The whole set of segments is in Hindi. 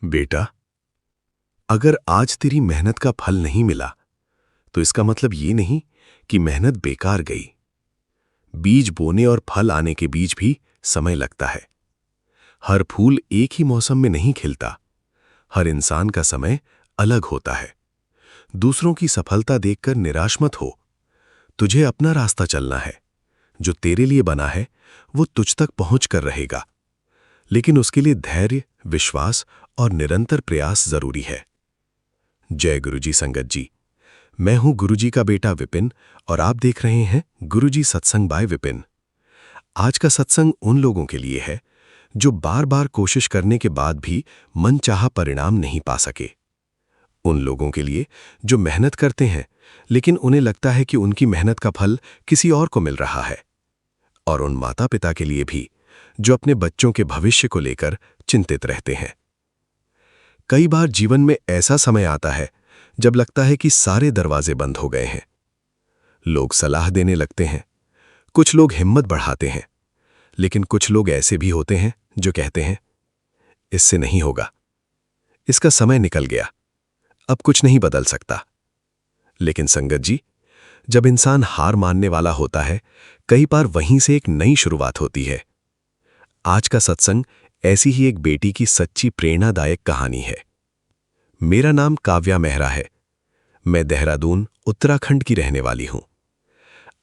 बेटा, अगर आज तेरी मेहनत का फल नहीं मिला तो इसका मतलब ये नहीं कि मेहनत बेकार गई। बीज बोने और फल आने के बीच भी समय लगता है। हर फूल एक ही मौसम में नहीं खिलता। हर इंसान का समय अलग होता है। दूसरों की सफलता देखकर निराश मत हो। तुझे अपना रास्ता चलना है। जो तेरे लिए बना है वो तुझ तक पहुंच कर रहेगा, लेकिन उसके लिए धैर्य, विश्वास और निरंतर प्रयास जरूरी है। जय गुरुजी संगत जी। मैं हूं गुरुजी का बेटा विपिन और आप देख रहे हैं गुरुजी सत्संग बाय विपिन। आज का सत्संग उन लोगों के लिए है जो बार बार कोशिश करने के बाद भी मनचाहा परिणाम नहीं पा सके। उन लोगों के लिए जो मेहनत करते हैं लेकिन उन्हें लगता है कि उनकी मेहनत का फल किसी और को मिल रहा है। और उन माता पिता के लिए भी जो अपने बच्चों के भविष्य को लेकर चिंतित रहते हैं। कई बार जीवन में ऐसा समय आता है जब लगता है कि सारे दरवाजे बंद हो गए हैं। लोग सलाह देने लगते हैं, कुछ लोग हिम्मत बढ़ाते हैं, लेकिन कुछ लोग ऐसे भी होते हैं जो कहते हैं इससे नहीं होगा, इसका समय निकल गया, अब कुछ नहीं बदल सकता। लेकिन संगत जी, जब इंसान हार मानने वाला होता है, कई बार वहीं से एक नई शुरुआत होती है। आज का सत्संग ऐसी ही एक बेटी की सच्ची प्रेरणादायक कहानी है। मेरा नाम काव्या मेहरा है। मैं देहरादून, उत्तराखंड की रहने वाली हूं।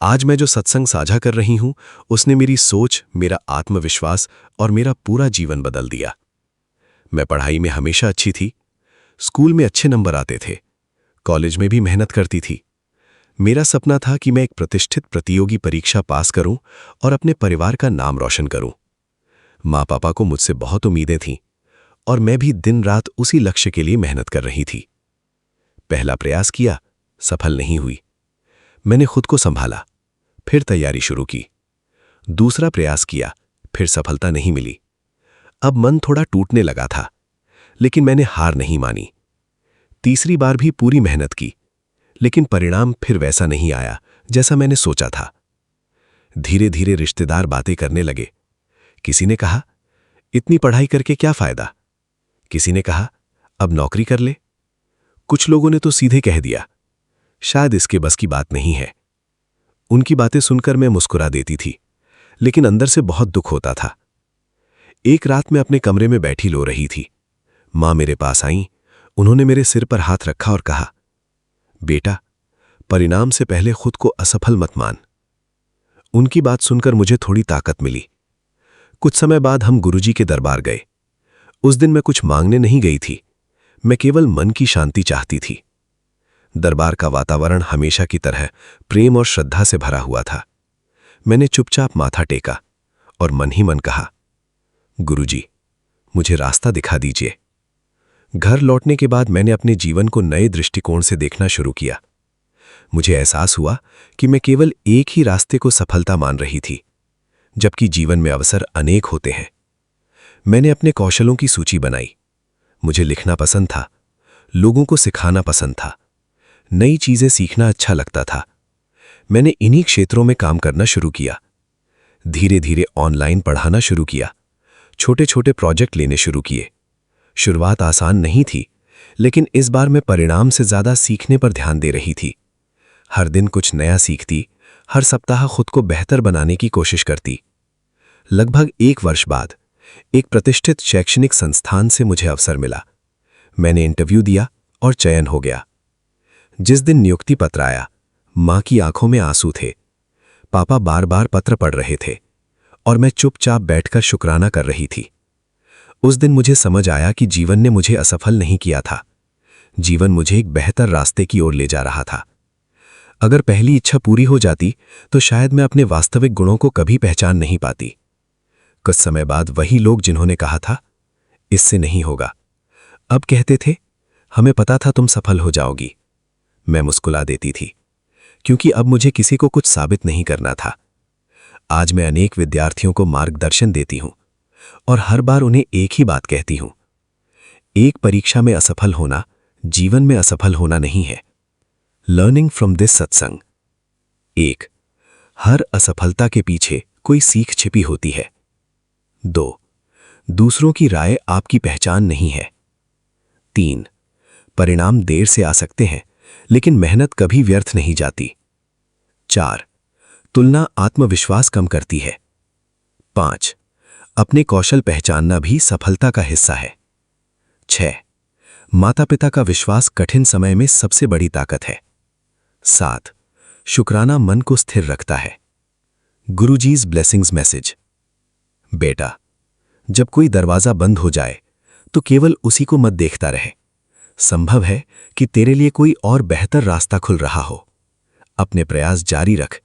आज मैं जो सत्संग साझा कर रही हूं, उसने मेरी सोच, मेरा आत्मविश्वास और मेरा पूरा जीवन बदल दिया। मैं पढ़ाई में हमेशा अच्छी थी। स्कूल में अच्छे नंबर आते थे। कॉलेज में भी मेहनत करती थी। मेरा सपना था कि मैं एक प्रतिष्ठित प्रतियोगी परीक्षा पास करूं और अपने परिवार का नाम रोशन करूं। माँ पापा को मुझसे बहुत उम्मीदें थीं और मैं भी दिन रात उसी लक्ष्य के लिए मेहनत कर रही थी। पहला प्रयास किया, सफल नहीं हुई। मैंने खुद को संभाला, फिर तैयारी शुरू की। दूसरा प्रयास किया, फिर सफलता नहीं मिली। अब मन थोड़ा टूटने लगा था, लेकिन मैंने हार नहीं मानी। तीसरी बार भी पूरी मेहनत की, लेकिन परिणाम फिर वैसा नहीं आया जैसा मैंने सोचा था। धीरे धीरे रिश्तेदार बातें करने लगे। किसी ने कहा, इतनी पढ़ाई करके क्या फायदा? किसी ने कहा, अब नौकरी कर ले। कुछ लोगों ने तो सीधे कह दिया, शायद इसके बस की बात नहीं है। उनकी बातें सुनकर मैं मुस्कुरा देती थी, लेकिन अंदर से बहुत दुख होता था। एक रात मैं अपने कमरे में बैठी रो रही थी। मां मेरे पास आईं। उन्होंने मेरे सिर पर हाथ रखा और कहा, बेटा, परिणाम से पहले खुद को असफल मत मान। उनकी बात सुनकर मुझे थोड़ी ताकत मिली। कुछ समय बाद हम गुरुजी के दरबार गए। उस दिन मैं कुछ मांगने नहीं गई थी, मैं केवल मन की शांति चाहती थी। दरबार का वातावरण हमेशा की तरह प्रेम और श्रद्धा से भरा हुआ था। मैंने चुपचाप माथा टेका और मन ही मन कहा, गुरुजी, मुझे रास्ता दिखा दीजिए। घर लौटने के बाद मैंने अपने जीवन को नए दृष्टिकोण से देखना शुरू किया। मुझे एहसास हुआ कि मैं केवल एक ही रास्ते को सफलता मान रही थी, जबकि जीवन में अवसर अनेक होते हैं। मैंने अपने कौशलों की सूची बनाई। मुझे लिखना पसंद था, लोगों को सिखाना पसंद था, नई चीजें सीखना अच्छा लगता था। मैंने इन्हीं क्षेत्रों में काम करना शुरू किया। धीरे धीरे ऑनलाइन पढ़ाना शुरू किया, छोटे छोटे प्रोजेक्ट लेने शुरू किए। शुरुआत आसान नहीं थी, लेकिन इस बार मैं परिणाम से ज्यादा सीखने पर ध्यान दे रही थी। हर दिन कुछ नया सीखती, हर सप्ताह खुद को बेहतर बनाने की कोशिश करती। लगभग 1 वर्ष बाद एक प्रतिष्ठित शैक्षणिक संस्थान से मुझे अवसर मिला। मैंने इंटरव्यू दिया और चयन हो गया। जिस दिन नियुक्ति पत्र आया, मां की आंखों में आंसू थे। पापा बार बार पत्र पढ़ रहे थे और मैं चुपचाप बैठकर शुक्राना कर रही थी। उस दिन मुझे समझ आया कि जीवन ने मुझे असफल नहीं किया था। जीवन मुझे एक बेहतर रास्ते की ओर ले जा रहा था। अगर पहली इच्छा पूरी हो जाती तो शायद मैं अपने वास्तविक गुणों को कभी पहचान नहीं पाती। कुछ समय बाद वही लोग जिन्होंने कहा था इससे नहीं होगा, अब कहते थे हमें पता था तुम सफल हो जाओगी। मैं मुस्कुरा देती थी, क्योंकि अब मुझे किसी को कुछ साबित नहीं करना था। आज मैं अनेक विद्यार्थियों को मार्गदर्शन देती हूं और हर बार उन्हें एक ही बात कहती हूं, एक परीक्षा में असफल होना जीवन में असफल होना नहीं है। लर्निंग फ्रॉम दिस सत्संग। 1. हर असफलता के पीछे कोई सीख छिपी होती है। 2. दूसरों की राय आपकी पहचान नहीं है। 3. परिणाम देर से आ सकते हैं, लेकिन मेहनत कभी व्यर्थ नहीं जाती। 4. तुलना आत्मविश्वास कम करती है। 5. अपने कौशल पहचानना भी सफलता का हिस्सा है। 6. माता पिता का विश्वास कठिन समय में सबसे बड़ी ताकत है। 7. शुक्राना मन को स्थिर रखता है। Guruji's blessings message. बेटा, जब कोई दरवाजा बंद हो जाए तो केवल उसी को मत देखता रहे। संभव है कि तेरे लिए कोई और बेहतर रास्ता खुल रहा हो। अपने प्रयास जारी रख,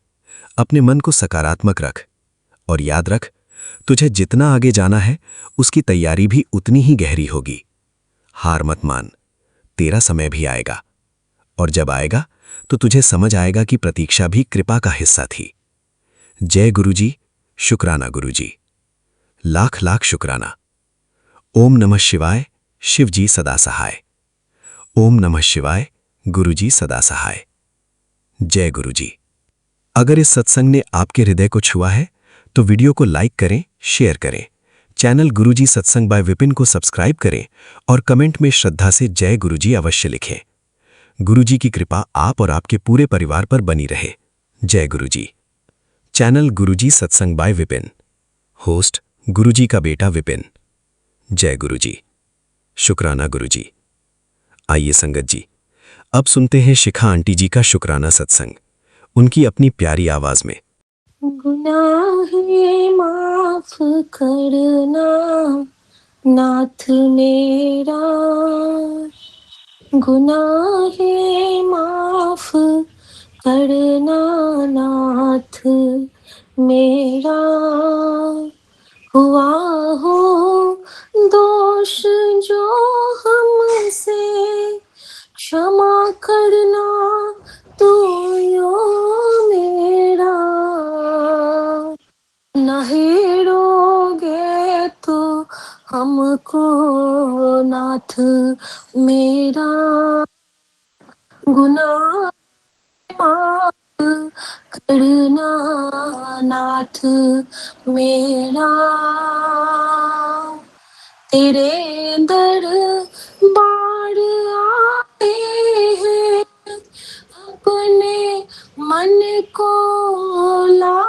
अपने मन को सकारात्मक रख और याद रख, तुझे जितना आगे जाना है उसकी तैयारी भी उतनी ही गहरी होगी। हार मत मान, तेरा समय भी आएगा, और जब आएगा तो तुझे समझ आएगा कि प्रतीक्षा भी कृपा का हिस्सा थी। जय गुरुजी, शुक्राना गुरुजी, लाख लाख शुक्राना। ओम नमः शिवाय, शिव जी सदा सहाय। ओम नमः शिवाय, गुरुजी सदा सहाय। जय गुरुजी। अगर इस सत्संग ने आपके हृदय को छुआ है तो वीडियो को लाइक करें, शेयर करें, चैनल गुरुजी सत्संग बाय विपिन को सब्सक्राइब करें और कमेंट में श्रद्धा से जय गुरुजी अवश्य लिखें। गुरुजी की कृपा आप और आपके पूरे परिवार पर बनी रहे। जय गुरुजी। चैनल गुरुजी सत्संग बाय विपिन, होस्ट गुरुजी का बेटा विपिन। जय गुरुजी, शुक्राना गुरुजी। आइए संगत जी, अब सुनते हैं शिखा आंटी जी का शुक्राना सत्संग, उनकी अपनी प्यारी आवाज में। गुनाहे माफ करना नाथ मेरा, गुनाहे माफ करना नाथ मेरा। हुआ हो दोष जो हमसे क्षमा करना तू यो मेरा। नहेरोगे तो हमको नाथ मेरा। गुनाह माफ करना नाथ मेरा। तेरे दर बार आए हैं, अपने मन को ला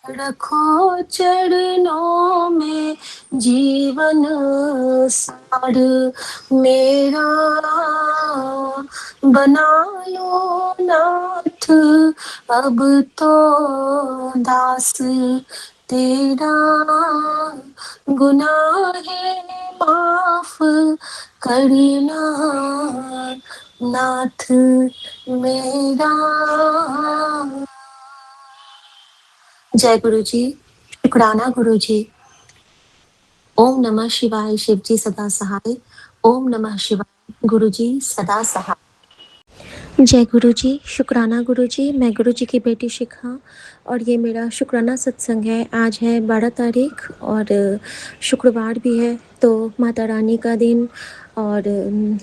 रखो चरणों में जीवन सार मेरा। बना लो नाथ अब तो दास तेरा। गुनाहे माफ करना नाथ मेरा। जय गुरुजी, शुक्राना गुरुजी। ओम नमः शिवाय, शिवजी सदा सहाय। ओम नमः शिवाय, गुरुजी सदा सहाय। जय गुरुजी, शुक्राना गुरुजी। मैं गुरुजी की बेटी शिखा और ये मेरा शुक्राना सत्संग है। आज है 12 तारीख और शुक्रवार भी है, तो माता रानी का दिन और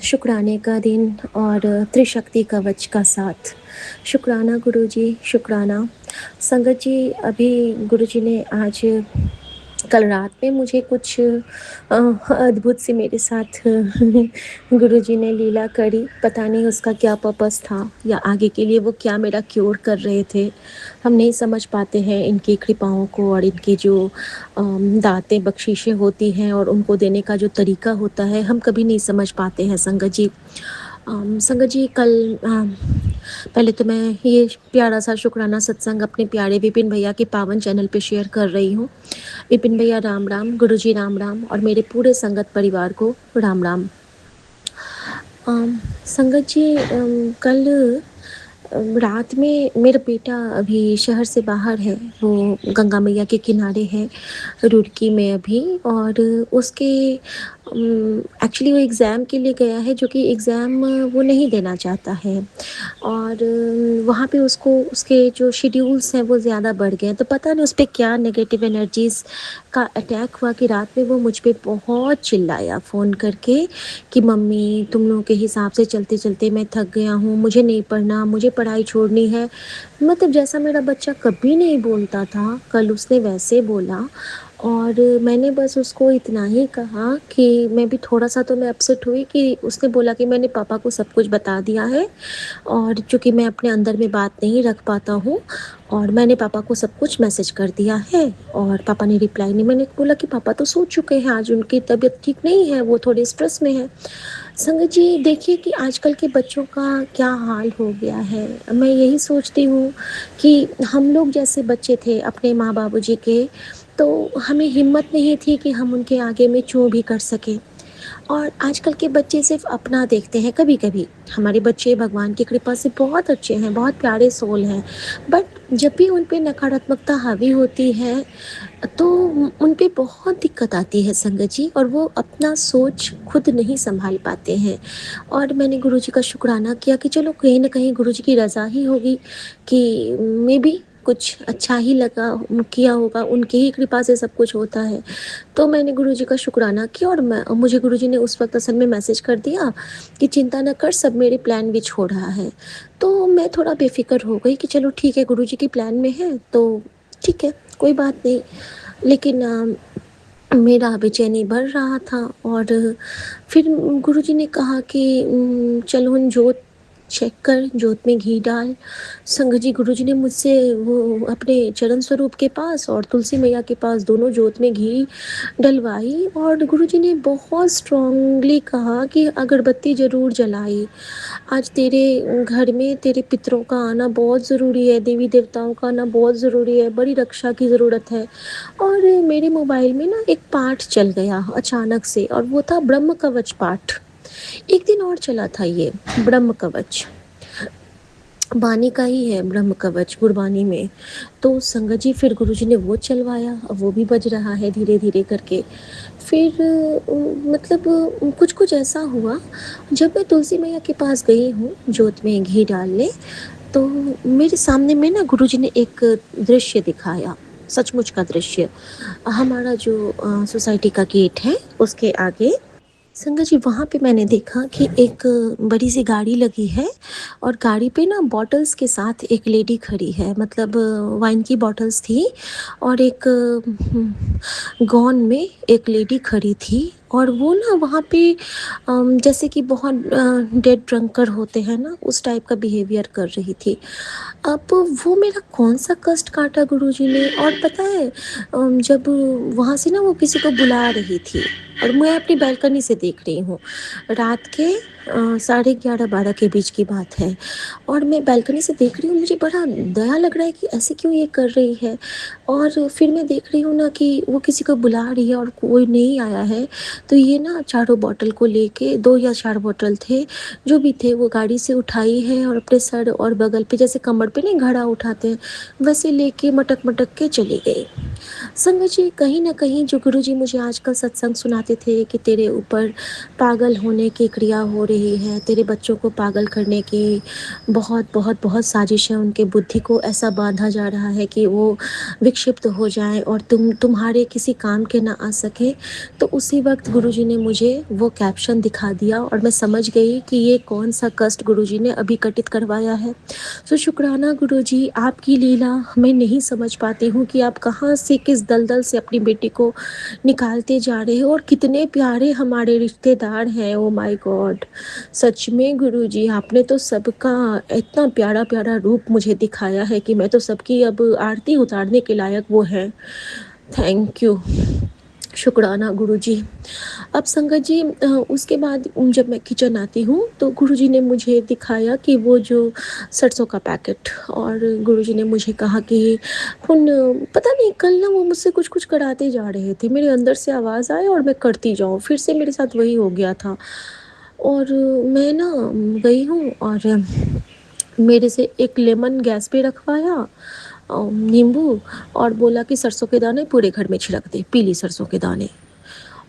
शुक्राने का दिन और त्रिशक्ति कवच का साथ। शुक्राना गुरुजी, शुक्राना। संगत जी, अभी गुरुजी ने आज कल रात में मुझे कुछ अद्भुत सी मेरे साथ गुरुजी ने लीला करी। पता नहीं उसका क्या पर्पस था या आगे के लिए वो क्या मेरा क्योर कर रहे थे। हम नहीं समझ पाते हैं इनकी कृपाओं को और इनकी जो दातें बख्शीशें होती हैं और उनको देने का जो तरीका होता है, हम कभी नहीं समझ पाते हैं संगत जी। संगत जी, कल पहले तो मैं ये प्यारा सा शुक्राना सत्संग अपने प्यारे विपिन भैया के पावन चैनल पे शेयर कर रही हूँ। विपिन भैया राम राम, गुरुजी राम राम और मेरे पूरे संगत परिवार को राम राम। संगत जी, कल रात में मेरा बेटा अभी शहर से बाहर है, वो गंगा मैया के किनारे है रुड़की में अभी, और उसके एक्चुअली वो एग्ज़ाम के लिए गया है, जो कि एग्ज़ाम वो नहीं देना चाहता है और वहाँ पे उसको उसके जो शेड्यूल्स हैं वो ज़्यादा बढ़ गए हैं। तो पता नहीं उस पर क्या नेगेटिव एनर्जीज़ का अटैक हुआ कि रात में वो मुझ पे बहुत चिल्लाया फ़ोन करके कि मम्मी, तुम लोगों के हिसाब से चलते चलते मैं थक गया हूँ, मुझे नहीं पढ़ना, मुझे पढ़ाई छोड़नी है। मतलब जैसा मेरा बच्चा कभी नहीं बोलता था, कल उसने वैसे बोला और मैंने बस उसको इतना ही कहा कि मैं भी थोड़ा-सा तो मैं अपसेट हुई कि उसने बोला कि मैंने पापा को सब कुछ बता दिया है और चूँकि मैं अपने अंदर में बात नहीं रख पाता हूँ और मैंने पापा को सब कुछ मैसेज कर दिया है और पापा ने रिप्लाई नहीं। मैंने बोला कि पापा तो सो चुके हैं, आज उनकी तबीयत ठीक नहीं है, वो थोड़े स्ट्रेस में हैं। संगत जी देखिए कि आजकल के बच्चों का क्या हाल हो गया है। मैं यही सोचती हूँ कि हम लोग जैसे बच्चे थे अपने माँ-बाबूजी के, तो हमें हिम्मत नहीं थी कि हम उनके आगे में चूँ भी कर सकें। और आजकल के बच्चे सिर्फ़ अपना देखते हैं कभी-कभी। हमारे बच्चे भगवान की कृपा से बहुत अच्छे हैं, बहुत प्यारे सोल हैं। बट जब भी उन पे नकारात्मकता हावी होती है, तो उन पे बहुत दिक्कत आती है संगत जी और वो अपना सोच खुद नहीं सँभाल पाते हैं। और मैंने गुरुजी का शुक्राना किया कि चलो कहीं न कहीं गुरुजी की रज़ा ही होगी कि मेबी कुछ अच्छा ही लगा किया होगा, उनकी ही कृपा से सब कुछ होता है। तो मैंने गुरुजी का शुक्राना किया और मुझे गुरुजी ने उस वक़्त असल में मैसेज कर दिया कि चिंता ना कर, सब मेरे प्लान भी हो रहा है। तो मैं थोड़ा बेफ़िक्र हो गई कि चलो ठीक है गुरुजी के प्लान में है तो ठीक है, कोई बात नहीं। लेकिन मेरा बेचैनी बढ़ रहा था और फिर गुरुजी ने कहा कि चल हुन जोत चेक कर, जोत में घी डाल। संगत जी गुरुजी ने मुझसे वो अपने चरण स्वरूप के पास और तुलसी मैया के पास दोनों जोत में घी डलवाई और गुरुजी ने बहुत स्ट्रॉन्गली कहा कि अगरबत्ती ज़रूर जलाई। आज तेरे घर में तेरे पितरों का आना बहुत ज़रूरी है, देवी-देवताओं का आना बहुत ज़रूरी है, बड़ी रक्षा की ज़रूरत है। और मेरे मोबाइल में ना एक पाठ चल गया अचानक से और वो था ब्रह्म कवच पाठ। एक दिन और चला था ये ब्रह्म कवच। बानी का ही है ब्रह्म कवच गुरबानी में। तो संगत जी फिर गुरुजी ने वो चलवाया, अब वो भी बज रहा है धीरे-धीरे करके। फिर मतलब कुछ-कुछ ऐसा हुआ, जब मैं तुलसी मैया के पास गई हूँ जोत में घी डालने, तो मेरे सामने में ना गुरुजी ने एक दृश्य दिखाया, सचमुच का दृश्य। हमारा जो सोसाइटी का गेट है, उसके आगे संगत जी वहाँ पे मैंने देखा कि एक बड़ी-सी गाड़ी लगी है और गाड़ी पे ना बॉटल्स के साथ एक लेडी खड़ी है, मतलब वाइन की बॉटल्स थी और एक गॉन में एक लेडी खड़ी थी और वो ना वहाँ पे जैसे कि बहुत डेड ड्रंकर होते हैं ना, उस टाइप का बिहेवियर कर रही थी। अब वो मेरा कौन-सा कष्ट काटा गुरुजी ने और पता है जब वहाँ से ना वो किसी को बुला रही थी और मैं अपनी बालकनी से देख रही हूँ। रात के साढ़े 11-12 के बीच की बात है और मैं बालकनी से देख रही हूँ, मुझे बड़ा दया लग रहा है कि ऐसे क्यों ये कर रही है। और फिर मैं देख रही हूँ ना कि वो किसी को बुला रही है और कोई नहीं आया है, तो ये ना चारों बॉटल को लेके 2 या 4 बॉटल थे, जो भी थे वो गाड़ी से उठाई है और अपने सर और बगल पे जैसे कमर पे नहीं घड़ा उठाते हैं, वैसे लेके मटक-मटक के चली गई। संगत जी कहीं न कहीं जो गुरुजी मुझे आजकल सत्संग सुनाते थे कि तेरे ऊपर पागल होने की क्रिया हो रही है, तेरे बच्चों को पागल करने की बहुत साजिश है, उनके बुद्धि को ऐसा बाँधा जा रहा है कि वो विक्षिप्त हो जाएँ और तुम्हारे किसी काम के ना आ सकें। तो उसी वक़्त गुरुजी ने मुझे वो कैप्शन दिखा दिया और मैं समझ गई कि ये कौन-सा कष्ट गुरुजी ने अभी घटित करवाया है। तो शुक्राना गुरुजी आपकी लीला मैं नहीं समझ पाती हूँ कि आप कहाँ से किस दलदल से अपनी बेटी को निकालते जा रहे हो और कितने प्यारे हमारे रिश्तेदार हैं। Oh my God! सच में गुरुजी आपने तो सबका इतना प्यारा-प्यारा रूप मुझे दिखाया है कि मैं तो सबकी अब आरती उतारने के लायक वो हैं। Thank you. शुक्राना गुरुजी। अब संगत जी उसके बाद जब मैं किचन आती हूँ तो गुरुजी ने मुझे दिखाया कि वो जो सरसों का पैकेट और गुरुजी ने मुझे कहा कि उन पता नहीं कल ना वो मुझसे कुछ-कुछ कराते जा रहे थे। मेरे अंदर से आवाज़ आए और मैं करती जाऊँ, फिर से मेरे साथ वही हो गया था। और मैं ना गई हूँ और मेरे से एक लेमन गैस पे रखवाया नींबू और बोला कि सरसों के दाने पूरे घर में छिड़क दे, पीली सरसों के दाने।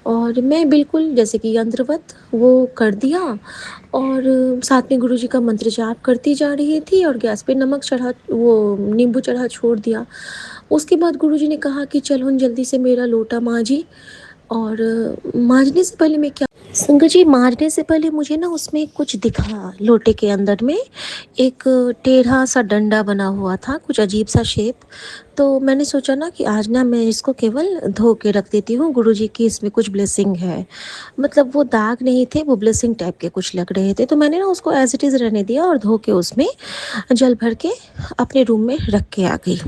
और मैं बिल्कुल जैसे कि यंत्रवत वो कर दिया और साथ में गुरुजी का मंत्र जाप करती जा रही थी और गैस पे नमक चढ़ा वो नींबू चढ़ा छोड़ दिया। उसके बाद गुरुजी ने कहा कि चल हुन जल्दी से मेरा लोटा मांझी और मांझने से पहले मैं क्या संगत जी, मारने से पहले मुझे ना उसमें कुछ दिखा, लोटे के अंदर में एक टेढ़ा सा डंडा बना हुआ था, कुछ अजीब सा शेप। तो मैंने सोचा ना कि आज ना मैं इसको केवल धो के रख देती हूँ, गुरुजी की इसमें कुछ ब्लेसिंग है। मतलब वो दाग नहीं थे, वो ब्लेसिंग टाइप के कुछ लग रहे थे, तो मैंने ना उसको एज इट इज़ रहने दिया और धो के उसमें जल भर के अपने रूम में रख के आ गई।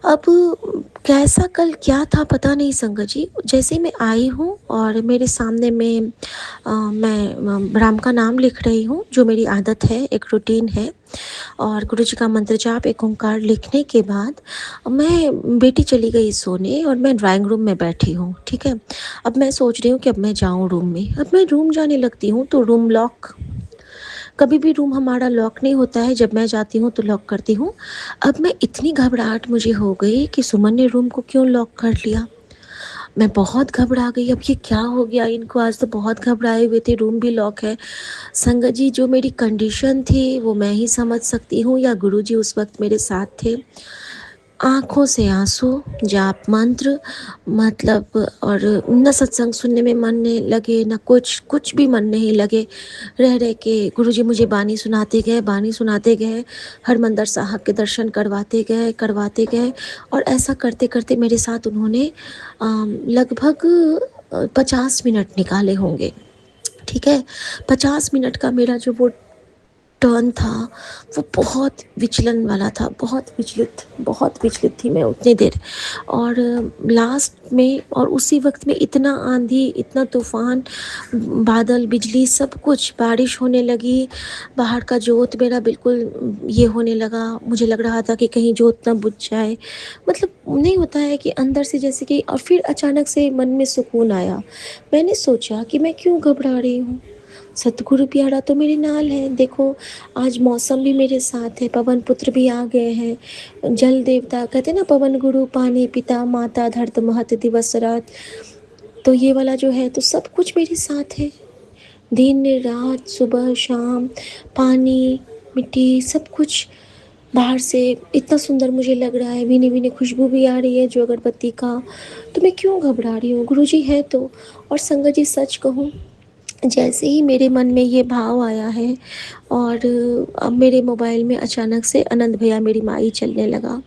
अब कैसा कल क्या था पता नहीं संगत जी, जैसे ही मैं आई हूँ और मेरे सामने में मैं राम का नाम लिख रही हूँ, जो मेरी आदत है, एक रूटीन है। और गुरु जी का मंत्र जाप एक ओंकार लिखने के बाद मैं बेटी चली गई सोने और मैं ड्राइंग रूम में बैठी हूँ, ठीक है। अब मैं सोच रही हूँ कि अब मैं जाऊँ रूम में। अब मैं रूम जाने लगती हूँ तो रूम लॉक, कभी भी रूम हमारा लॉक नहीं होता है, जब मैं जाती हूँ तो लॉक करती हूँ। अब मैं इतनी घबराहट मुझे हो गई कि सुमन ने रूम को क्यों लॉक कर लिया। मैं बहुत घबरा गई, अब ये क्या हो गया इनको, आज तो बहुत घबराए हुए थे, रूम भी लॉक है। संगत जी, जो मेरी कंडीशन थी वो मैं ही समझ सकती हूँ या गुरुजी उस वक्त मेरे साथ थे। आँखों से आँसू, जाप मंत्र, मतलब और न सत्संग सुनने में मन नहीं लगे, ना कुछ भी मन नहीं लगे। रह रह के गुरुजी मुझे बानी सुनाते गए, बानी सुनाते गए, हरमंदर साहब के दर्शन करवाते गए। और ऐसा करते करते मेरे साथ उन्होंने लगभग 50 मिनट निकाले होंगे, ठीक है। 50 मिनट का मेरा जो वो टर्न था, वो बहुत विचलन वाला था, बहुत विचलित थी मैं उतनी देर। और लास्ट में और उसी वक्त में इतना आंधी, इतना तूफान, बादल, बिजली, सब कुछ, बारिश होने लगी। बाहर का जोत मेरा बिल्कुल ये होने लगा, मुझे लग रहा था कि कहीं जोत ना बुझ जाए। मतलब नहीं होता है कि अंदर से जैसे कि, और फिर अचानक से मन में सुकून आया। मैंने सोचा कि मैं क्यों घबरा रही हूँ, सतगुरु प्यारा तो मेरे नाल है। देखो आज मौसम भी मेरे साथ है, पवन पुत्र भी आ गए हैं, जल देवता कहते हैं ना, पवन गुरु पानी पिता माता धरत महत दिवस रात। तो ये वाला जो है, तो सब कुछ मेरे साथ है, दिन रात सुबह शाम, पानी मिट्टी सब कुछ। बाहर से इतना सुंदर मुझे लग रहा है, भीनी भीनी खुशबू भी आ रही है जो अगरबत्ती का। तो मैं क्यों घबरा रही हूँ, गुरुजी है तो। और संगत जी सच कहूँ, जैसे ही मेरे मन में ये भाव आया है और अब मेरे मोबाइल में अचानक से आनंद भैया मेरी माई चलने लगा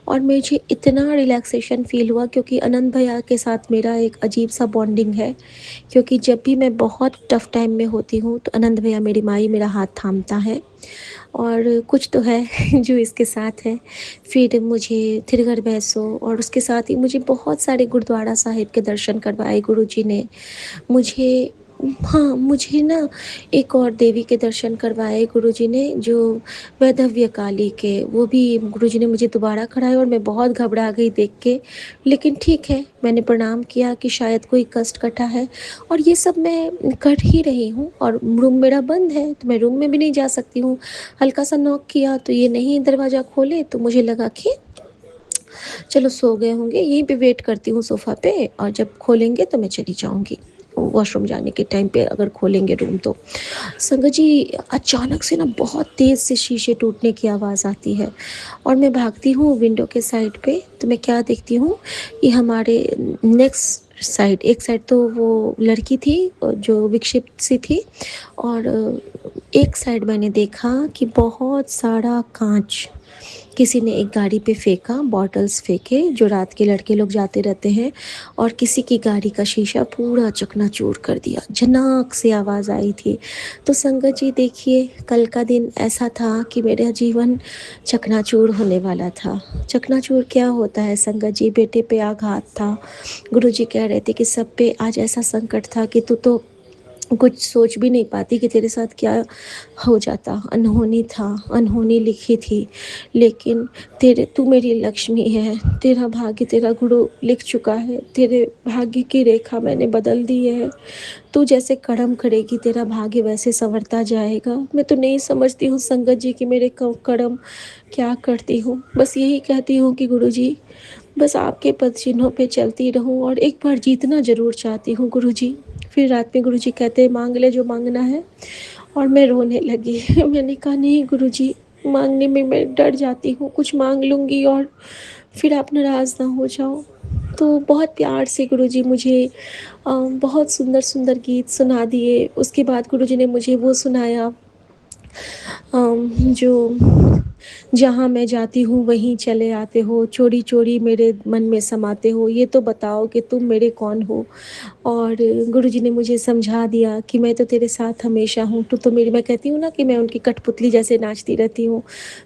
और मुझे इतना रिलैक्सेशन फील हुआ, क्योंकि आनंद भैया के साथ मेरा एक अजीब सा बॉन्डिंग है। क्योंकि जब भी मैं बहुत टफ टाइम में होती हूँ तो आनंद भैया मेरी माई मेरा हाथ थामता है, और कुछ तो है जो इसके साथ है। फिर मुझे थिरगर बैसो, और उसके साथ ही मुझे बहुत सारे गुरुद्वारा साहिब के दर्शन करवाए गुरुजी ने मुझे। हाँ, मुझे ना एक और देवी के दर्शन करवाए गुरुजी ने, जो वैधव्य काली के, वो भी गुरुजी ने मुझे दोबारा कराए और मैं बहुत घबरा गई देख के। लेकिन ठीक है, मैंने प्रणाम किया कि शायद कोई कष्ट कटा है, और ये सब मैं कर ही रही हूँ। और रूम मेरा बंद है तो मैं रूम में भी नहीं जा सकती हूँ। हल्का सा नॉक किया तो ये नहीं दरवाज़ा खोले, तो मुझे लगा कि चलो सो गए होंगे, यहीं पे वेट करती हूँ सोफ़ा पे, और जब खोलेंगे तो मैं चली जाऊँगी वॉशरूम जाने के टाइम पे, अगर खोलेंगे रूम तो। संगत जी, अचानक से ना बहुत तेज़ से शीशे टूटने की आवाज़ आती है और मैं भागती हूँ विंडो के साइड पे, तो मैं क्या देखती हूँ, ये हमारे नेक्स्ट साइड, एक साइड तो वो लड़की थी जो विक्षिप्त सी थी, और एक साइड मैंने देखा कि बहुत सारा कांच किसी ने एक गाड़ी पे फेंका, बॉटल्स फेंके जो रात के लड़के लोग जाते रहते हैं, और किसी की गाड़ी का शीशा पूरा चकनाचूर कर दिया, झनाक से आवाज़ आई थी। तो संगत जी देखिए, कल का दिन ऐसा था कि मेरा जीवन चकनाचूर होने वाला था। चकनाचूर क्या होता है संगत जी, बेटे पे आघात था। गुरुजी कह रहे थे कि सब पे आज ऐसा संकट था कि तू तो कुछ सोच भी नहीं पाती कि तेरे साथ क्या हो जाता। अनहोनी था, अनहोनी लिखी थी, लेकिन तेरे, तू मेरी लक्ष्मी है, तेरा भाग्य तेरा गुरु लिख चुका है, तेरे भाग्य की रेखा मैंने बदल दी है। तू जैसे कर्म करेगी तेरा भाग्य वैसे संवरता जाएगा। मैं तो नहीं समझती हूँ संगत जी कि मेरे कर्म क्या करती हूँ, बस यही कहती हूँ कि गुरु जी, बस आपके पद चिन्हों पे चलती रहूं, और एक बार जीतना जरूर चाहती हूँ गुरु जी। फिर रात में गुरु जी कहते हैं मांग ले जो मांगना है, और मैं रोने लगी। मैंने कहा नहीं गुरु जी, मांगने में मैं डर जाती हूँ, कुछ मांग लूँगी और फिर आप नाराज़ ना हो जाओ। तो बहुत प्यार से गुरुजी मुझे बहुत सुंदर-सुंदर गीत सुना दिए। उसके बाद गुरुजी ने मुझे वो सुनाया जो जहाँ मैं जाती हूँ वहीं चले आते हो, चोरी-चोरी मेरे मन में समाते हो, ये तो बताओ कि तुम मेरे कौन हो? और गुरुजी ने मुझे समझा दिया कि मैं तो तेरे साथ हमेशा हूँ, तू तो मेरी, मैं कहती हूँ ना कि मैं उनकी कठपुतली जैसे नाचती रहती हूँ,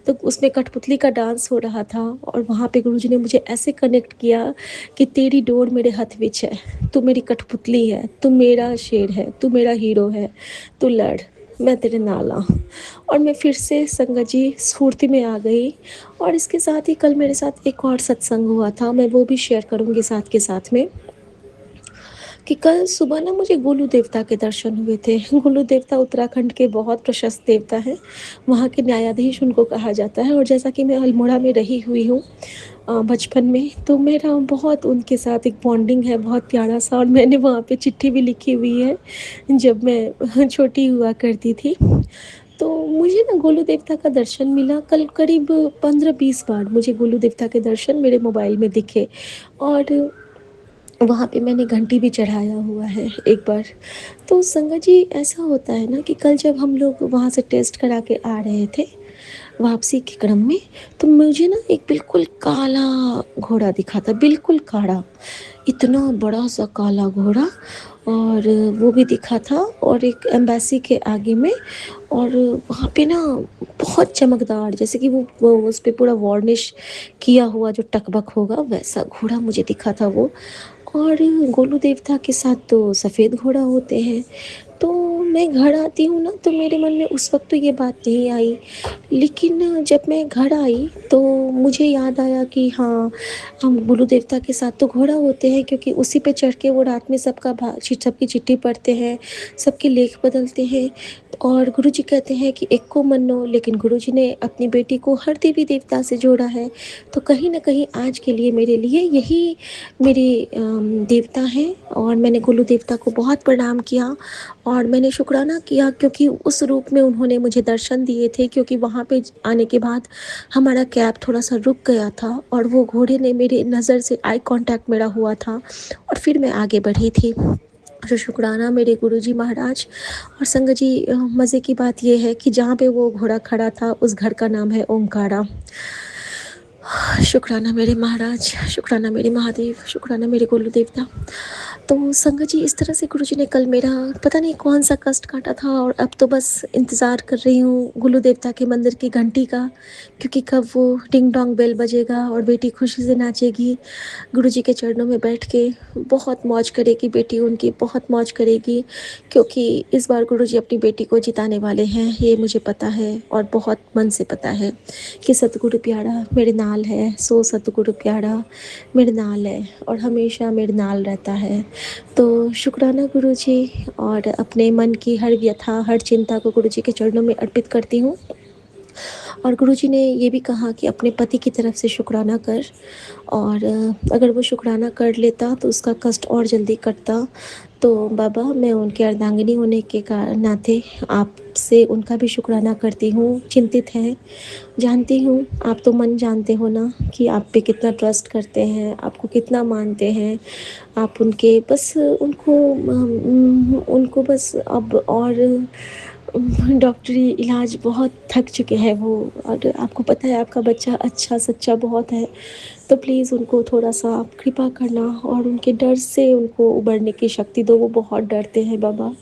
तो उसमें कठपुतली का डांस हो रहा था और वहाँ पे गुरुजी ने मुझे ऐसे कनेक्ट किया कि तेरी डोर मेरे हथ विच है, तू मेरी कठपुतली है, तू मेरा शेर है, तू मेरा हीरो है, तू लड़, मैं तेरे नाल हाँ। और मैं फिर से संगत जी स्फूर्ति में आ गई। और इसके साथ ही कल मेरे साथ एक और सत्संग हुआ था, मैं वो भी शेयर करूँगी साथ के साथ में, कि कल सुबह ना मुझे गोलू देवता के दर्शन हुए थे। गोलू देवता उत्तराखंड के बहुत प्रशस्त देवता हैं, वहाँ के न्यायाधीश उनको कहा जाता है। और जैसा कि मैं अल्मोड़ा में रही हुई हूँ बचपन में, तो मेरा बहुत उनके साथ एक बॉन्डिंग है बहुत प्यारा सा। और मैंने वहाँ पे चिट्ठी भी लिखी हुई है जब मैं छोटी हुआ करती थी। तो मुझे ना गोलू देवता का दर्शन मिला कल, करीब 15-20 बार मुझे गोलू देवता के दर्शन मेरे मोबाइल में दिखे। और वहाँ पे मैंने घंटी भी चढ़ाया हुआ है एक बार। तो संगत जी ऐसा होता है ना कि कल जब हम लोग वहाँ से टेस्ट करा के आ रहे थे वापसी के क्रम में, तो मुझे ना एक बिल्कुल काला घोड़ा दिखा था, बिल्कुल काला, इतना बड़ा सा काला घोड़ा। और वो भी दिखा था और एक एम्बेसी के आगे में। और वहाँ पे ना बहुत चमकदार, जैसे कि वो उस पे पूरा वार्निश किया हुआ जो टकबक होगा वैसा घोड़ा मुझे दिखा था वो। और गोलू देवता के साथ तो सफ़ेद घोड़ा होते हैं। तो मैं घर आती हूँ ना, तो मेरे मन में उस वक्त तो ये बात नहीं आई, लेकिन जब मैं घर आई तो मुझे याद आया कि हाँ, हम गोलू देवता के साथ तो घोड़ा होते हैं, क्योंकि उसी पे चढ़ के वो रात में सबकी चिट्ठी पढ़ते हैं, सबके लेख बदलते हैं। और गुरुजी कहते हैं कि एक को मनो, लेकिन गुरुजी ने अपनी बेटी को हर देवी देवता से जोड़ा है। तो कहीं ना कहीं आज के लिए मेरे लिए यही मेरे देवता हैं। और मैंने गोलू देवता को बहुत प्रणाम किया और मैंने शुक्राना किया, क्योंकि उस रूप में उन्होंने मुझे दर्शन दिए थे। क्योंकि वहाँ पे आने के बाद हमारा कैब थोड़ा सा रुक गया था और वो घोड़े ने मेरी नज़र से आई कांटेक्ट मेरा हुआ था और फिर मैं आगे बढ़ी थी। तो शुक्राना मेरे गुरुजी महाराज। और संगत जी मज़े की बात यह है कि जहाँ पे वो घोड़ा खड़ा था उस घर का नाम है ओंकारा। शुक्राना मेरे महाराज, शुक्राना मेरे महादेव, शुक्राना मेरे गुरु देवता। तो संगत जी इस तरह से गुरुजी ने कल मेरा पता नहीं कौन सा कष्ट काटा था। और अब तो बस इंतज़ार कर रही हूँ गुरु देवता के मंदिर की घंटी का, क्योंकि कब वो टिंग टोंग बेल बजेगा और बेटी खुशी से नाचेगी गुरुजी के चरणों में बैठ के। बहुत मौज करेगी बेटी उनकी, बहुत मौज करेगी, क्योंकि इस बार गुरुजी अपनी बेटी को जिताने वाले हैं, ये मुझे पता है और बहुत मन से पता है कि सतगुरु प्यारा मेरे नाल है, सो सतगुरु प्यारा मेरे नाल है और हमेशा मेरे नाल रहता है। तो शुक्राना गुरुजी। और अपने मन की हर व्यथा, हर चिंता को गुरुजी के चरणों में अर्पित करती हूँ। और गुरुजी ने ये भी कहा कि अपने पति की तरफ से शुक्राना कर, और अगर वो शुक्राना कर लेता तो उसका कष्ट और जल्दी कटता। तो बाबा मैं उनके अर्धांगिनी होने के नाते आपसे उनका भी शुक्राना करती हूँ। चिंतित हैं, जानती हूँ, आप तो मन जानते हो ना कि आप पे कितना ट्रस्ट करते हैं, आपको कितना मानते हैं। आप उनके बस उनको बस अब और डॉक्टरी इलाज बहुत थक चुके हैं वो। और आपको पता है आपका बच्चा अच्छा सच्चा बहुत है, तो प्लीज़ उनको थोड़ा सा आप कृपा करना और उनके डर से उनको उबरने की शक्ति दो, वो बहुत डरते हैं बाबा।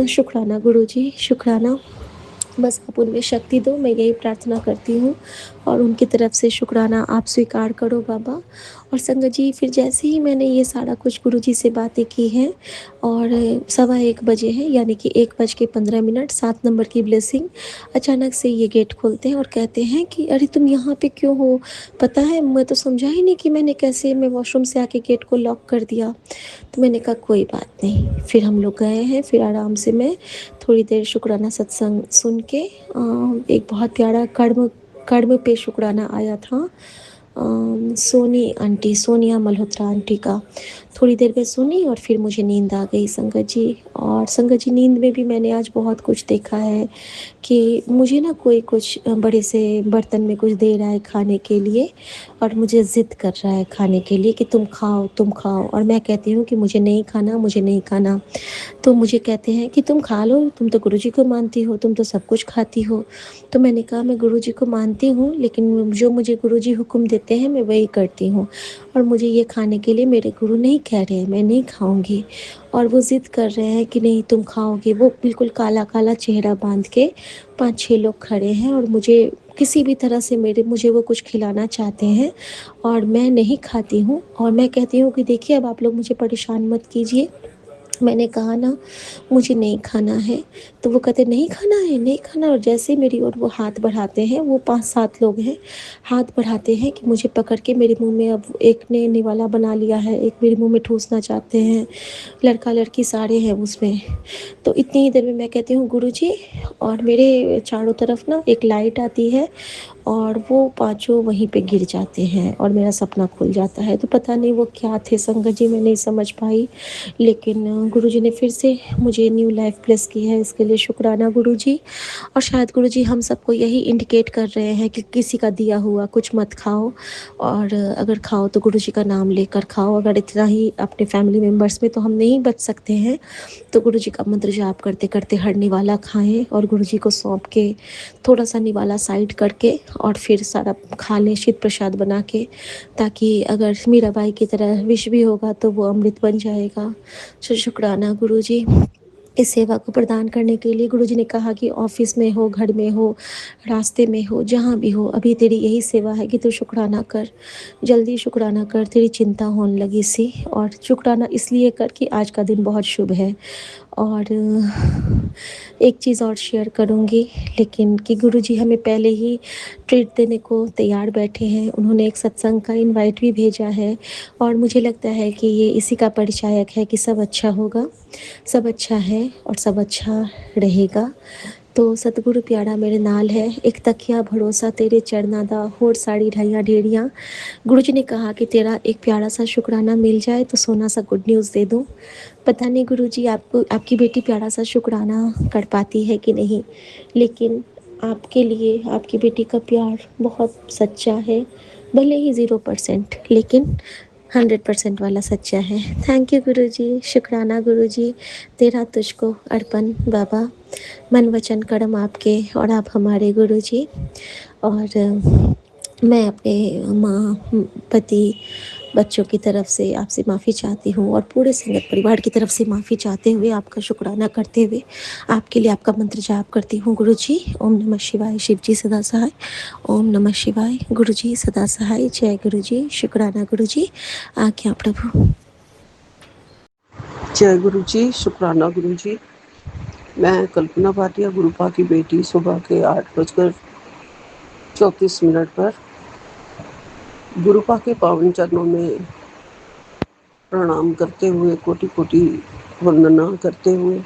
शुक्राना गुरुजी, शुक्राना। बस आप उनमें शक्ति दो, मैं यही प्रार्थना करती हूँ। और उनकी तरफ से शुक्राना आप स्वीकार करो बाबा। और संगत जी फिर जैसे ही मैंने ये सारा कुछ गुरुजी से बातें की हैं और 1:15 बजे हैं, यानी कि 1:15, 7 नंबर की ब्लेसिंग, अचानक से ये गेट खोलते हैं और कहते हैं कि अरे तुम यहाँ पे क्यों हो? पता है मैं तो समझा ही नहीं कि मैंने कैसे, मैं वॉशरूम से आके गेट को लॉक कर दिया। तो मैंने कहा कोई बात नहीं। फिर हम लोग गए हैं, फिर आराम से मैं थोड़ी देर शुक्राना सत्संग सुन के एक बहुत प्यारा कर्म कर्म पे शुक्राना आया था सोनी आंटी, सोनिया मल्होत्रा आंटी का, थोड़ी देर में सुनी और फिर मुझे नींद आ गई संगत जी। और संगत जी, नींद में भी मैंने आज बहुत कुछ देखा है कि मुझे ना कोई कुछ बड़े से बर्तन में कुछ दे रहा है खाने के लिए और मुझे ज़िद कर रहा है खाने के लिए कि तुम खाओ, और मैं कहती हूँ कि मुझे नहीं खाना, मुझे नहीं खाना। तो मुझे कहते हैं कि तुम खा लो, तुम तो गुरुजी को मानती हो, तुम तो सब कुछ खाती हो। तो मैंने कहा मैं गुरुजी को मानती हूँ, लेकिन जो मुझे गुरुजी हुक्म देते हैं मैं वही करती हूँ, और मुझे ये खाने के लिए मेरे गुरु नहीं कह रहे हैं, मैं नहीं खाऊंगी। और वो ज़िद कर रहे हैं कि नहीं तुम खाओगे। वो बिल्कुल काला काला चेहरा बांध के 5-6 लोग खड़े हैं और मुझे किसी भी तरह से मुझे वो कुछ खिलाना चाहते हैं और मैं नहीं खाती हूँ। और मैं कहती हूँ कि देखिए अब आप लोग मुझे परेशान मत कीजिए, मैंने कहा ना मुझे नहीं खाना है। तो वो कहते नहीं खाना है, नहीं खाना। और जैसे ही मेरी ओर वो हाथ बढ़ाते हैं, वो 5-7 लोग हैं, हाथ बढ़ाते हैं कि मुझे पकड़ के मेरे मुंह में, अब एक ने निवाला बना लिया है, एक मेरे मुंह में ठूसना चाहते हैं, लड़का लड़की सारे हैं उसमें। तो इतनी ही देर में मैं कहती हूँ गुरुजी, और मेरे चारों तरफ ना एक लाइट आती है और वो पांचों वहीं पे गिर जाते हैं और मेरा सपना खुल जाता है। तो पता नहीं वो क्या थे संगत जी, मैं नहीं समझ पाई, लेकिन गुरुजी ने फिर से मुझे न्यू लाइफ ब्लेस की है, इसके लिए शुक्राना गुरुजी। और शायद गुरुजी हम सबको यही इंडिकेट कर रहे हैं कि किसी का दिया हुआ कुछ मत खाओ, और अगर खाओ तो गुरुजी का नाम लेकर खाओ। अगर इतना ही अपने फैमिली मेम्बर्स में तो हम नहीं बच सकते हैं, तो गुरुजी का मंत्र जाप करते करते हर निवाला खाएं और गुरुजी को सौंप के थोड़ा सा निवाला साइड करके और फिर सारा खा लें शीत प्रसाद बना के, ताकि अगर मीराबाई की तरह विष भी होगा तो वो अमृत बन जाएगा। शुक्राना गुरुजी इस सेवा को प्रदान करने के लिए। गुरुजी ने कहा कि ऑफिस में हो, घर में हो, रास्ते में हो, जहाँ भी हो, अभी तेरी यही सेवा है कि तू शुक्राना कर, जल्दी शुक्राना कर, तेरी चिंता होने लगी सी। और शुक्राना इसलिए कर कि आज का दिन बहुत शुभ है। और एक चीज़ और शेयर करूँगी, लेकिन कि गुरुजी हमें पहले ही ट्रीट देने को तैयार बैठे हैं। उन्होंने एक सत्संग का इनवाइट भी भेजा है और मुझे लगता है कि ये इसी का परिचायक है कि सब अच्छा होगा, सब अच्छा है और सब अच्छा रहेगा। तो सतगुरु प्यारा मेरे नाल है, एक तकिया भरोसा तेरे चरना दा, होर साड़ी ढाइयाँ ढेड़ियाँ। गुरुजी ने कहा कि तेरा एक प्यारा सा शुक्राना मिल जाए तो सोना सा गुड न्यूज़ दे दूँ। पता नहीं गुरुजी आपको आपकी बेटी प्यारा सा शुक्राना कर पाती है कि नहीं, लेकिन आपके लिए आपकी बेटी का प्यार बहुत सच्चा है, भले ही 0% लेकिन 100% वाला सच्चा है। थैंक यू गुरुजी, शुक्राना गुरुजी, तेरा तुझको अर्पण बाबा, मन वचन कर्म आपके और आप हमारे गुरुजी। और मैं अपने माँ, पति, बच्चों की तरफ से आपसे माफ़ी चाहती हूँ और पूरे संगत परिवार की तरफ से माफ़ी चाहते हुए, आपका शुक्राना करते हुए आपके लिए आपका मंत्र जाप करती हूँ। गुरुजी ओम नमः शिवाय, शिव जी सदा सहाय। ओम नमः शिवाय, गुरुजी सदा सहाय। जय गुरुजी, शुक्राना गुरुजी, आज्ञा प्रभु। जय गुरु जी, शुक्राना गुरु जी। मैं कल्पना भाटिया, गुरुपा की बेटी, सुबह के 8:34 पर गुरुपा के पावन चरणों में प्रणाम करते हुए, कोटि कोटि वंदना करते हुए,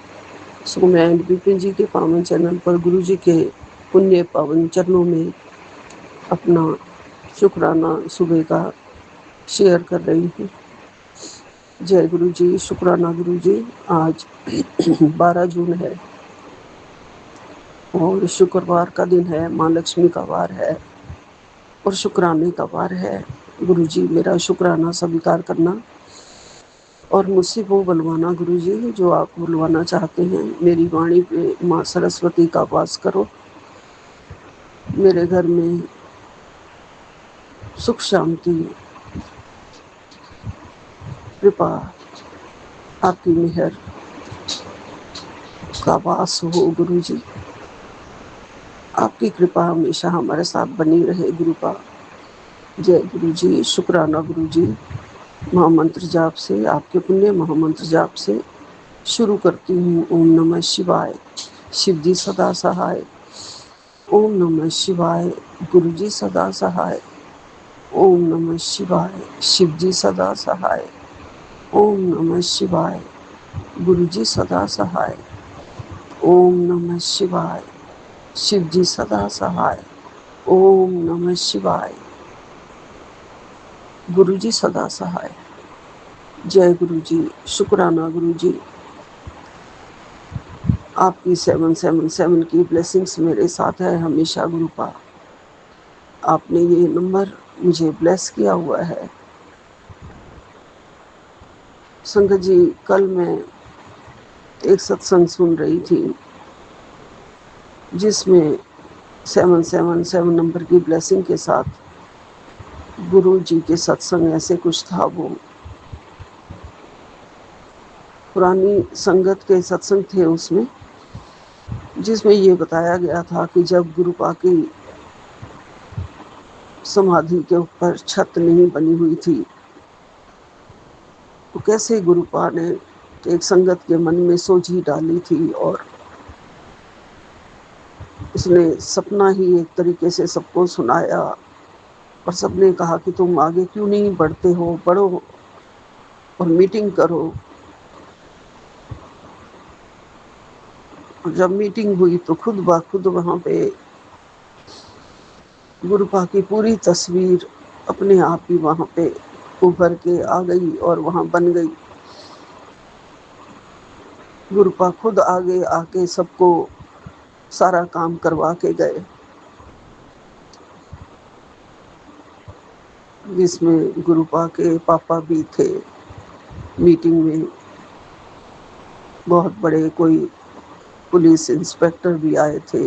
मैं विपिन जी के पावन चैनल पर गुरु जी के पुण्य पावन चरणों में अपना शुक्राना सुबह का शेयर कर रही हूँ। जय गुरु जी, शुक्राना गुरु जी। आज 12 जून है और शुक्रवार का दिन है, माँ लक्ष्मी का वार है और शुक्राने का वार है। गुरु जी मेरा शुक्राना स्वीकार करना और मुझसे वो बुलवाना गुरु जी जो आप बुलवाना चाहते हैं। मेरी वाणी पे माँ सरस्वती का वास करो, मेरे घर में सुख शांति कृपा आपकी मेहर का वास हो गुरु जी। आपकी कृपा हमेशा हमारे साथ बनी रहे गुरुपा। जय गुरु जी, शुक्राना गुरु जी। महामंत्र जाप से, आपके पुण्य महामंत्र जाप से शुरू करती हूँ। ओम नमः शिवाय, शिव जी सदा सहाय। ओम नमः शिवाय, गुरु जी सदा सहाय। ओम नमः शिवाय, शिव जी सदा सहाय। ओम नमः शिवाय, गुरु जी सदा सहाय। ओम नमः शिवाय, शिव जी सदा सहाय। ओम नमः शिवाय, गुरु जी सदा सहाय। जय गुरु जी, शुक्राना गुरु जी। आपकी 777 की ब्लेसिंग्स मेरे साथ है हमेशा गुरुपा। आपने ये नंबर मुझे ब्लेस किया हुआ है। संगत जी, कल मैं एक सत्संग सुन रही थी जिसमें 777 नंबर की ब्लेसिंग के साथ गुरु जी के सत्संग ऐसे कुछ था। वो पुरानी संगत के सत्संग थे उसमें, जिसमें ये बताया गया था कि जब गुरुपा की समाधि के ऊपर छत नहीं बनी हुई थी तो कैसे गुरुपा ने एक संगत के मन में सोची डाली थी और उसने सपना ही एक तरीके से सबको सुनाया और सबने कहा कि तुम आगे क्यों नहीं बढ़ते हो, बढ़ो और मीटिंग करो। और जब मीटिंग हुई तो खुद ब खुद वहाँ पे गुरुपा की पूरी तस्वीर अपने आप ही वहाँ पे उभर के आ गई और वहाँ बन गई। गुरुपा खुद आगे आके सबको सारा काम करवा के गए, जिसमें गुरुपा के पापा भी थे मीटिंग में। बहुत बड़े कोई पुलिस इंस्पेक्टर भी आए थे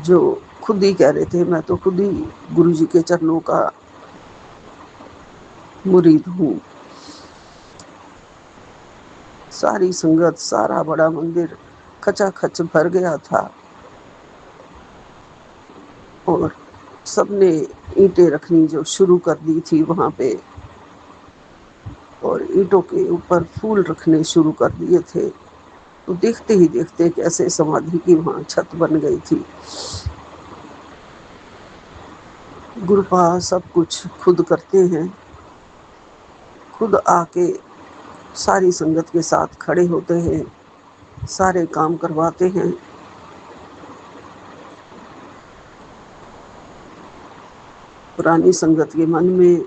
जो खुद ही कह रहे थे मैं तो खुद ही गुरु जी के चरणों का मुरीद हूँ। सारी संगत, सारा बड़ा मंदिर खचाखच भर गया था और सबने ईंटें रखनी जो शुरू कर दी थी वहाँ पे और ईंटों के ऊपर फूल रखने शुरू कर दिए थे। तो देखते ही देखते कैसे समाधि की वहाँ छत बन गई थी। गुरुपा सब कुछ खुद करते हैं, खुद आके सारी संगत के साथ खड़े होते हैं, सारे काम करवाते हैं। पुरानी संगत के मन में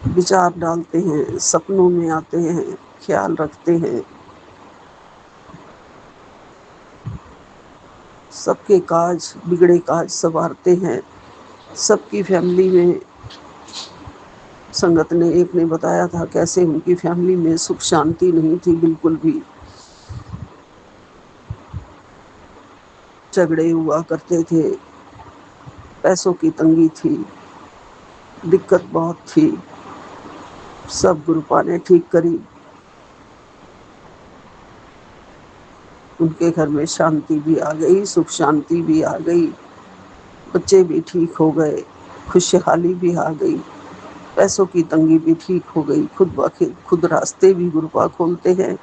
विचार डालते हैं, सपनों में आते हैं, ख्याल रखते हैं, सबके काज बिगड़े काज संवारते हैं। सबकी फैमिली में संगत ने एक ने बताया था कैसे उनकी फैमिली में सुख शांति नहीं थी बिल्कुल भी, झगड़े हुआ करते थे, पैसों की तंगी थी, दिक्कत बहुत थी। सब गुरुपा ने ठीक करी, उनके घर में शांति भी आ गई, सुख शांति भी आ गई, बच्चे भी ठीक हो गए, खुशहाली भी आ गई, पैसों की तंगी भी ठीक हो गई। खुद रास्ते भी गुरुपा खोलते हैं।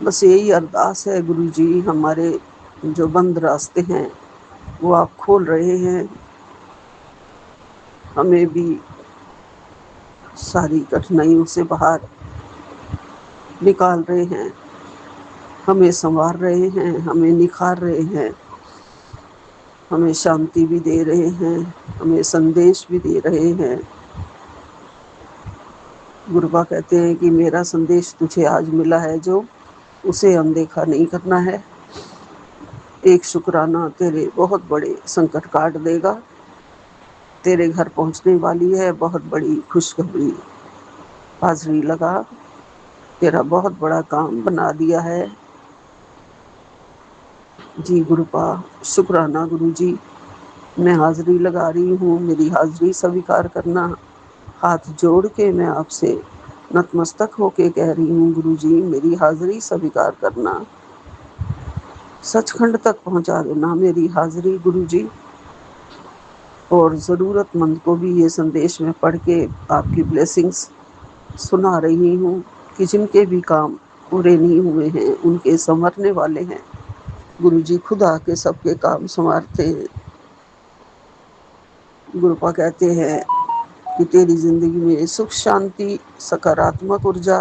बस यही अरदास है, गुरु जी हमारे जो बंद रास्ते हैं वो आप खोल रहे हैं, हमें भी सारी कठिनाइयों से बाहर निकाल रहे हैं, हमें संवार रहे हैं, हमें निखार रहे हैं, हमें शांति भी दे रहे हैं, हमें संदेश भी दे रहे हैं। गुरुपा कहते हैं कि मेरा संदेश तुझे आज मिला है जो उसे अनदेखा नहीं करना है। एक शुक्राना तेरे बहुत बड़े संकट काट देगा। तेरे घर पहुंचने वाली है बहुत बड़ी खुशखबरी। हाजरी लगा, तेरा बहुत बड़ा काम बना दिया है। जी गुरुपा, शुक्राना गुरु जी, मैं हाजरी लगा रही हूँ, मेरी हाजरी स्वीकार करना। हाथ जोड़ के मैं आपसे नतमस्तक होके कह रही हूँ गुरु जी मेरी हाजरी स्वीकार करना, सचखंड तक पहुँचा देना मेरी हाजरी गुरु जी। और ज़रूरतमंद को भी ये संदेश मैं पढ़ के आपकी ब्लेसिंग्स सुना रही हूँ कि जिनके भी काम पूरे नहीं हुए हैं उनके संवरने वाले हैं। गुरु जी खुद आके सबके काम संवारते हैं। गुरुपा कहते हैं कि तेरी जिंदगी में सुख शांति सकारात्मक ऊर्जा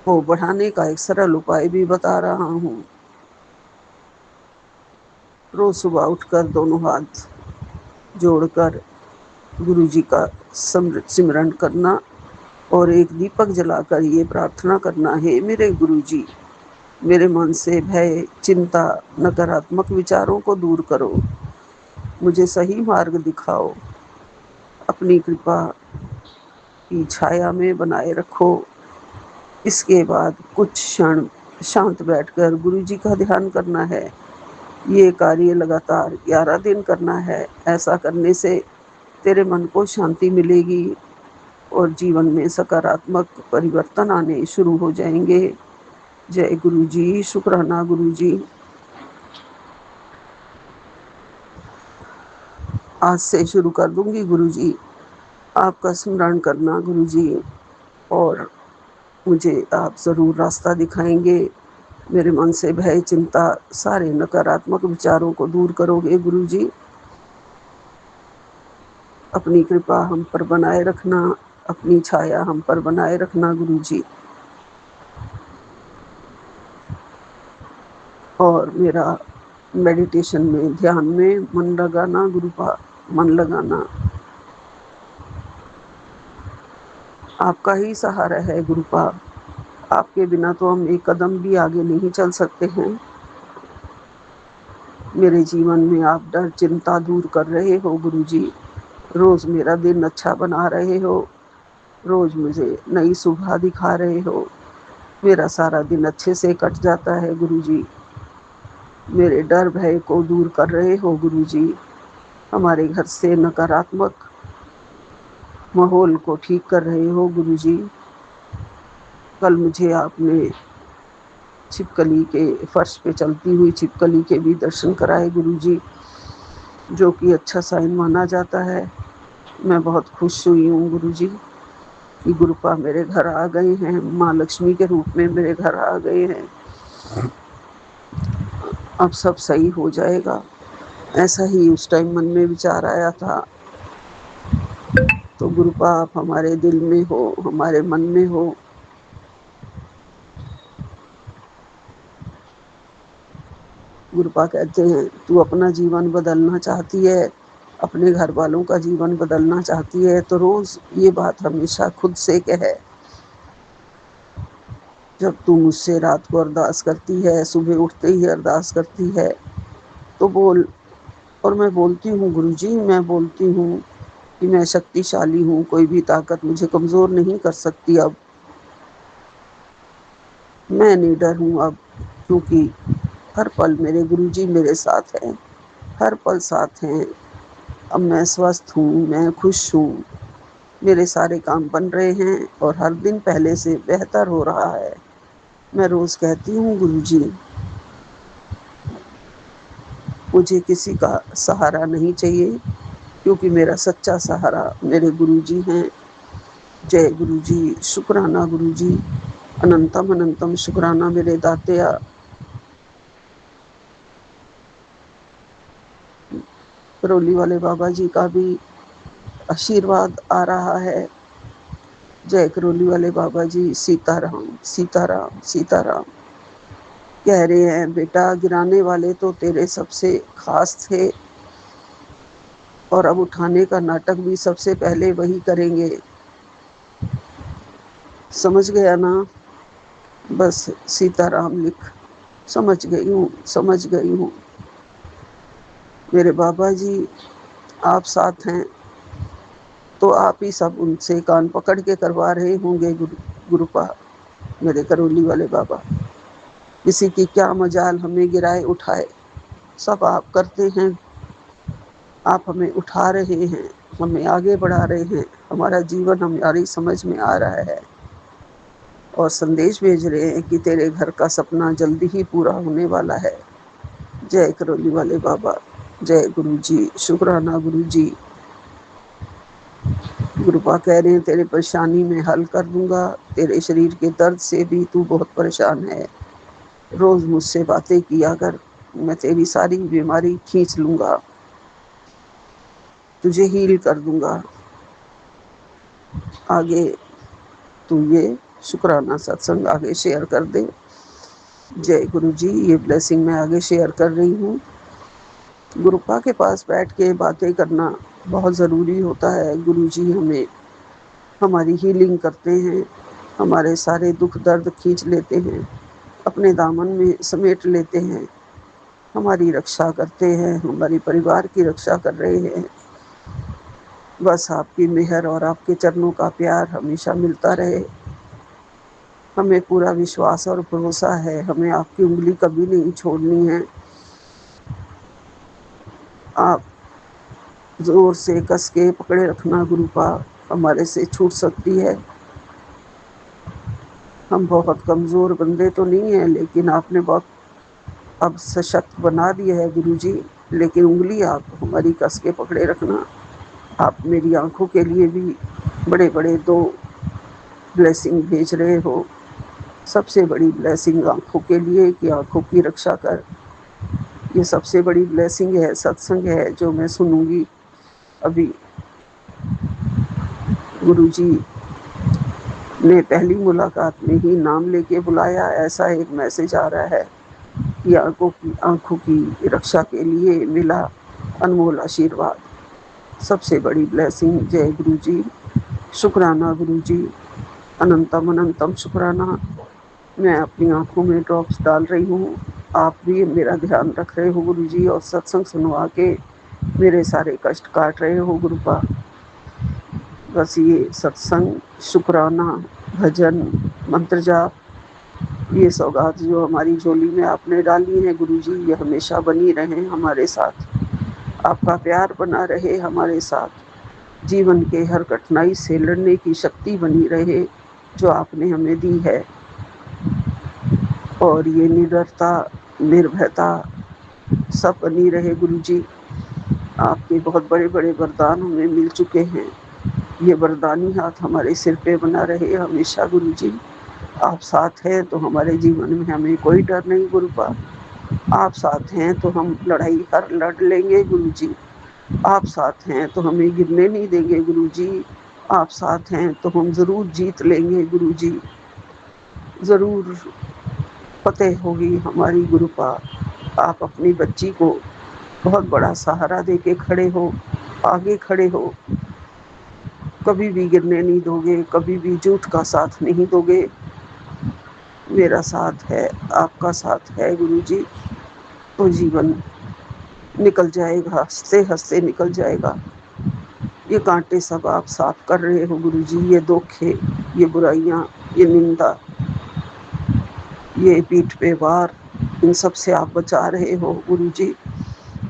को बढ़ाने का एक सरल उपाय भी बता रहा हूँ। रोज सुबह उठकर दोनों हाथ जोड़कर गुरु जी का सिमरन करना और एक दीपक जलाकर ये प्रार्थना करना है, मेरे गुरु जी मेरे मन से भय, चिंता, नकारात्मक विचारों को दूर करो। मुझे सही मार्ग दिखाओ। अपनी कृपा की छाया में बनाए रखो। इसके बाद कुछ क्षण शांत बैठकर गुरु जी का ध्यान करना है। ये कार्य लगातार 11 दिन करना है। ऐसा करने से तेरे मन को शांति मिलेगी और जीवन में सकारात्मक परिवर्तन आने शुरू हो जाएंगे। जय गुरु जी, शुक्राना गुरु जी। आज से शुरू कर दूंगी गुरु जी, आपका स्मरण करना गुरु जी, और मुझे आप ज़रूर रास्ता दिखाएंगे। मेरे मन से भय, चिंता, सारे नकारात्मक विचारों को दूर करोगे गुरु जी। अपनी कृपा हम पर बनाए रखना, अपनी छाया हम पर बनाए रखना गुरु जी। और मेरा मेडिटेशन में, ध्यान में मन लगाना गुरुपा, मन लगाना। आपका ही सहारा है गुरुपा। आपके बिना तो हम एक कदम भी आगे नहीं चल सकते हैं। मेरे जीवन में आप डर, चिंता दूर कर रहे हो गुरु जी। रोज मेरा दिन अच्छा बना रहे हो। रोज मुझे नई सुबह दिखा रहे हो। मेरा सारा दिन अच्छे से कट जाता है गुरु जी। मेरे डर भय को दूर कर रहे हो गुरु जी। हमारे घर से नकारात्मक माहौल को ठीक कर रहे हो गुरु जी। कल मुझे आपने छिपकली के फर्श पे चलती हुई छिपकली के भी दर्शन कराए गुरु जी, जो कि अच्छा साइन माना जाता है। मैं बहुत खुश हुई हूँ गुरु जी कि गुरुपा मेरे घर आ गए हैं, माँ लक्ष्मी के रूप में मेरे घर आ गए हैं। अब सब सही हो जाएगा, ऐसा ही उस टाइम मन में विचार आया था। तो गुरुपा आप हमारे दिल में हो, हमारे मन में हो। गुरुपा कहते हैं, तू अपना जीवन बदलना चाहती है, अपने घर वालों का जीवन बदलना चाहती है, तो रोज ये बात हमेशा खुद से कहे। जब तू मुझसे रात को अरदास करती है, सुबह उठते ही अरदास करती है, तो बोल। और मैं बोलती हूँ गुरु जी, मैं बोलती हूँ कि मैं शक्तिशाली हूँ, कोई भी ताकत मुझे कमज़ोर नहीं कर सकती। अब मैं निडर हूँ अब, क्योंकि हर पल मेरे गुरु जी मेरे साथ हैं, हर पल साथ हैं। अब मैं स्वस्थ हूँ, मैं खुश हूँ, मेरे सारे काम बन रहे हैं और हर दिन पहले से बेहतर हो रहा है। मैं रोज़ कहती हूँ गुरु जी, मुझे किसी का सहारा नहीं चाहिए, क्योंकि मेरा सच्चा सहारा मेरे गुरु जी हैं। जय गुरु जी, शुक्राना गुरु जी, अनंतम अनंतम शुक्राना मेरे दातिया। करौली वाले बाबा जी का भी आशीर्वाद आ रहा है। जय करौली वाले बाबा जी, सीताराम सीताराम सीताराम। कह रहे हैं, बेटा गिराने वाले तो तेरे सबसे खास थे, और अब उठाने का नाटक भी सबसे पहले वही करेंगे। समझ गया ना? बस सीताराम लिख। समझ गई हूँ, समझ गई हूँ। मेरे बाबा जी आप साथ हैं, तो आप ही सब उनसे कान पकड़ के करवा रहे होंगे गुरुपा, मेरे करौली वाले बाबा। किसी की क्या मजाल हमें गिराए उठाए, सब आप करते हैं। आप हमें उठा रहे हैं, हमें आगे बढ़ा रहे हैं। हमारा जीवन हमारी समझ में आ रहा है और संदेश भेज रहे हैं कि तेरे घर का सपना जल्दी ही पूरा होने वाला है। जय करौली वाले बाबा, जय गुरु जी, शुक्राना गुरु जी। गुरुपा कह रहे हैं, तेरे परेशानी में हल कर दूंगा। तेरे शरीर के दर्द से भी तू बहुत परेशान है, रोज मुझसे बातें किया कर, मैं तेरी सारी बीमारी खींच लूंगा, तुझे हील कर दूंगा। आगे तू ये शुक्राना सत्संग आगे शेयर कर दे। जय गुरु जी, ये ब्लेसिंग मैं आगे शेयर कर रही हूँ। गुरुपा के पास बैठ के बातें करना बहुत ज़रूरी होता है। गुरु जी हमें हमारी हीलिंग करते हैं, हमारे सारे दुख दर्द खींच लेते हैं। अपने दामन में समेट लेते हैं, हमारी रक्षा करते हैं, हमारे परिवार की रक्षा कर रहे हैं। बस आपकी मेहर और आपके चरणों का प्यार हमेशा मिलता रहे। हमें पूरा विश्वास और भरोसा है, हमें आपकी उंगली कभी नहीं छोड़नी है। आप जोर से कस के पकड़े रखना गुरुपा, हमारे से छूट सकती है। हम बहुत कमज़ोर बंदे तो नहीं हैं, लेकिन आपने बहुत अब सशक्त बना दिया है गुरुजी। लेकिन उंगली आप हमारी कस के पकड़े रखना। आप मेरी आंखों के लिए भी बड़े बड़े 2 ब्लेसिंग भेज रहे हो। सबसे बड़ी ब्लेसिंग आंखों के लिए कि आंखों की रक्षा कर, ये सबसे बड़ी ब्लेसिंग है, सत्संग है जो मैं सुनूंगी अभी। गुरुजी ने पहली मुलाकात में ही नाम लेके बुलाया, ऐसा एक मैसेज आ रहा है कि आंखों की रक्षा के लिए मिला अनमोल आशीर्वाद, सबसे बड़ी ब्लेसिंग। जय गुरुजी, शुक्राना गुरुजी, अनंतम अनंतम शुक्राना। मैं अपनी आंखों में ड्रॉप्स डाल रही हूँ, आप भी मेरा ध्यान रख रहे हो गुरुजी, और सत्संग सुनवा के मेरे सारे कष्ट काट रहे हो गुरुपा। बस ये सत्संग, शुक्राना, भजन, मंत्र जाप, ये सौगात जो हमारी झोली में आपने डाली है गुरुजी, ये हमेशा बनी रहे हमारे साथ। आपका प्यार बना रहे हमारे साथ। जीवन के हर कठिनाई से लड़ने की शक्ति बनी रहे जो आपने हमें दी है। और ये निडरता, निर्भयता सब बनी रहे गुरुजी। आपके बहुत बड़े बड़े वरदान हमें मिल चुके हैं। ये वरदानी हाथ हमारे सिर पे बना रहे हमेशा गुरुजी। आप साथ हैं तो हमारे जीवन में हमें कोई डर नहीं गुरुपा। आप साथ हैं तो हम लड़ाई हर लड़ लेंगे गुरुजी। आप साथ हैं तो हमें गिरने नहीं देंगे गुरुजी। आप साथ हैं तो हम ज़रूर जीत लेंगे गुरुजी। ज़रूर फतेह होगी हमारी गुरुपा। आप अपनी बच्ची को बहुत बड़ा सहारा दे के खड़े हो, आगे खड़े हो। कभी भी गिरने नहीं दोगे, कभी भी झूठ का साथ नहीं दोगे। मेरा साथ है, आपका साथ है गुरुजी, तो जीवन निकल जाएगा, हंसते हंसते निकल जाएगा। ये कांटे सब आप साफ कर रहे हो गुरुजी, ये धोखे, ये बुराइयां, ये निंदा, ये पीठ पे वार, इन सब से आप बचा रहे हो गुरुजी।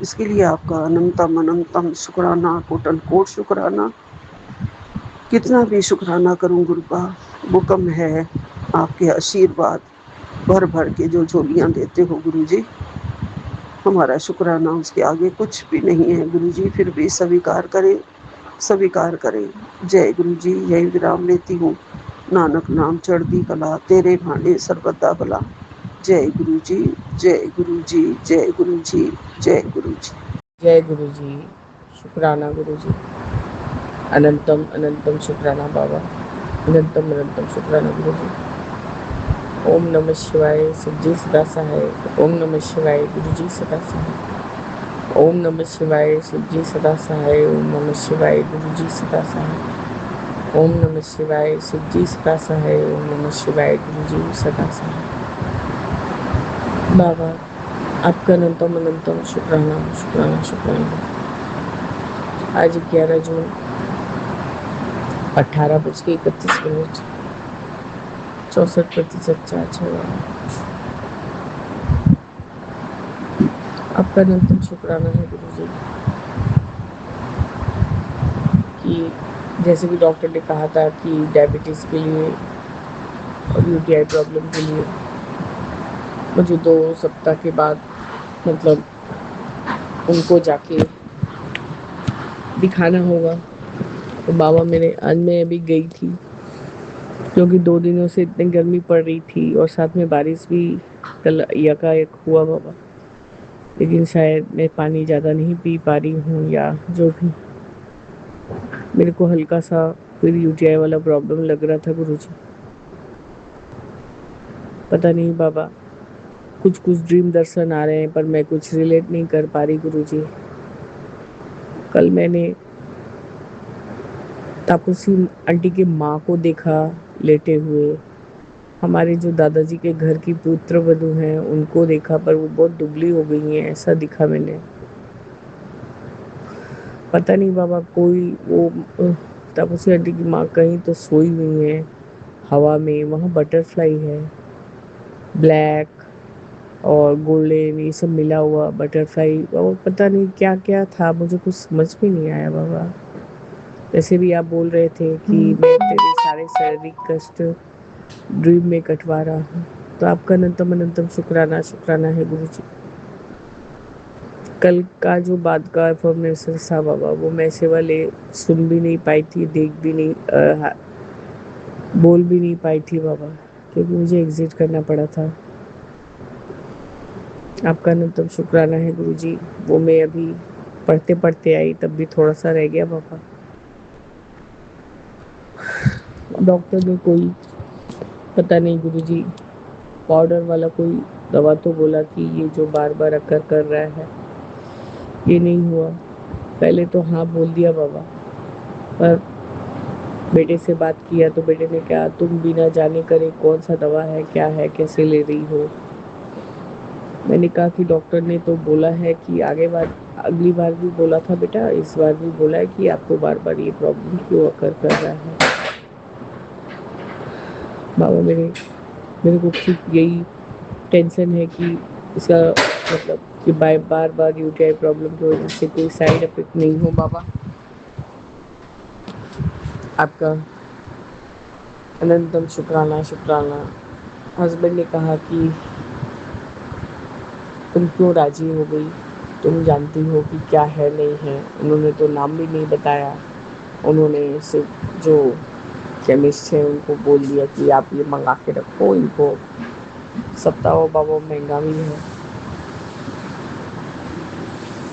इसके लिए आपका अनंतम अनंतम शुक्राना, कोटन कोट शुक्राना। कितना भी शुक्राना करूं गुरुपा, वो कम है। आपके आशीर्वाद भर भर के जो झोलियां देते हो गुरुजी, हमारा शुक्राना उसके आगे कुछ भी नहीं है गुरुजी। फिर भी स्वीकार करें, स्वीकार करें। जय गुरुजी, यही विराम लेती हूँ। नानक नाम चढ़ती कला, तेरे भांडे सर्वदा भला। जय गुरुजी, जय गुरुजी, जय गुरुजी, जय गुरुजी। जय गुरु जी, शुक्राना गुरु जी, अनंतम अनंतम शुक्राना बाबा, अनंतम अनंतम शुक्राना गुरु जी। ओम नमः शिवाय, शिवजी सदा सहाय। ओम नमः शिवाय, गुरु जी सदा सहाय। ओम नमः शिवाय, शिवजी सदा सहाय। ओम नमः शिवाय, गुरु जी सदा सहाय। ओम नमः शिवाय, शिवजी सदा सहाय। ओम नमः शिवाय, गुरु जी सदा सहाय। बाबा आपका अनंतम अनंतम शुक्राना शुक्राना शुक्राना। आज 11 जून 18:31 64% चार्ज है। आपका अनंतम शुक्राना है गुरु जी कि जैसे कि डॉक्टर ने कहा था कि डायबिटीज़ के लिए और यूटीआई प्रॉब्लम के लिए मुझे 2 सप्ताह के बाद मतलब उनको जाके दिखाना होगा। तो बाबा आज मैं अभी गई थी, क्योंकि 2 दिनों से इतनी गर्मी पड़ रही थी और साथ में बारिश भी कल यकायक हुआ बाबा। लेकिन शायद मैं पानी ज़्यादा नहीं पी पा रही हूँ या जो भी, मेरे को हल्का सा फिर यूटीआई वाला प्रॉब्लम लग रहा था गुरुजी। पता नहीं बाबा, कुछ कुछ ड्रीम दर्शन आ रहे हैं पर मैं कुछ रिलेट नहीं कर पा रही गुरुजी। कल मैंने तापसी आंटी की माँ को देखा लेटे हुए, हमारे जो दादाजी के घर की पुत्रवधू हैं उनको देखा, पर वो बहुत दुबली हो गई हैं, ऐसा दिखा मैंने। पता नहीं बाबा, कोई वो तपस्वी आंटी की माँ कहीं तो सोई हुई है हवा में, वहाँ बटरफ्लाई है, ब्लैक और गोल्डन, ये सब मिला हुआ बटरफ्लाई, और पता नहीं क्या क्या था, मुझे कुछ समझ में नहीं आया बाबा। वैसे भी आप बोल रहे थे कि मैं तेरे सारे शारीरिक कष्ट ड्रीम में कटवा रहा हूँ, तो आपका अनंतम अनंतम शुक्राना शुक्राना है गुरु जी। कल का जो बात का इन्फॉर्मेशन था बाबा, वो मैं सेवा ले सुन भी नहीं पाई थी, देख भी नहीं बोल भी नहीं पाई थी बाबा, क्योंकि मुझे एग्जिट करना पड़ा था। आपका अनंतम शुक्राना है गुरु जी। वो मैं अभी पढ़ते पढ़ते आई, तब भी थोड़ा सा रह गया बाबा। डॉक्टर ने कोई पता नहीं गुरु जी, पाउडर वाला कोई दवा तो बोला कि ये जो बार बार अकर कर रहा है ये नहीं हुआ। पहले तो हाँ बोल दिया बाबा, पर बेटे से बात किया तो बेटे ने कहा तुम बिना जाने करे कौन सा दवा है, क्या है, कैसे ले रही हो। मैंने कहा कि डॉक्टर ने तो बोला है कि अगली बार भी बोला था बेटा, इस बार भी बोला है कि आपको बार बार ये प्रॉब्लम क्यों अकर कर रहा है। बाबा मेरे को सिर्फ यही टेंशन है कि इसका मतलब कि बार बार यूटीआई प्रॉब्लम की वजह से कोई साइड इफेक्ट नहीं हो बाबा। आपका अनंतम शुक्राना शुक्राना। हस्बैंड ने कहा कि तुम क्यों राजी हो गई, तुम जानती हो कि क्या है नहीं है। उन्होंने तो नाम भी नहीं बताया, उन्होंने सिर्फ जो केमिस्ट है उनको बोल दिया कि आप ये मंगा के रखो इनको, सप्ताह बाबा महंगा भी है।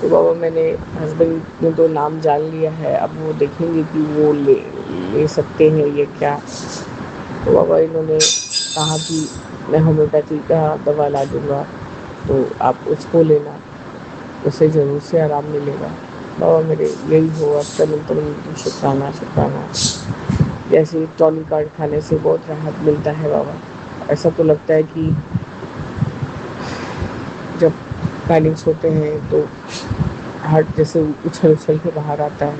तो बाबा मैंने हस्बैंड ने तो नाम जान लिया है, अब वो देखेंगे कि वो ले सकते हैं ये क्या। तो बाबा इन्होंने कहा कि मैं होम्योपैथी का दवा ला दूँगा, तो आप उसको लेना, उससे ज़रूर से आराम मिलेगा। बाबा मेरे यही हो, आपका अनंतम शुक्राना शुक्राना। जैसे टॉनिक कार्ड खाने से बहुत राहत मिलता है बाबा। ऐसा तो लगता है कि जब पैनिक्स होते हैं तो हार्ट जैसे उछल उछल के बाहर आता है,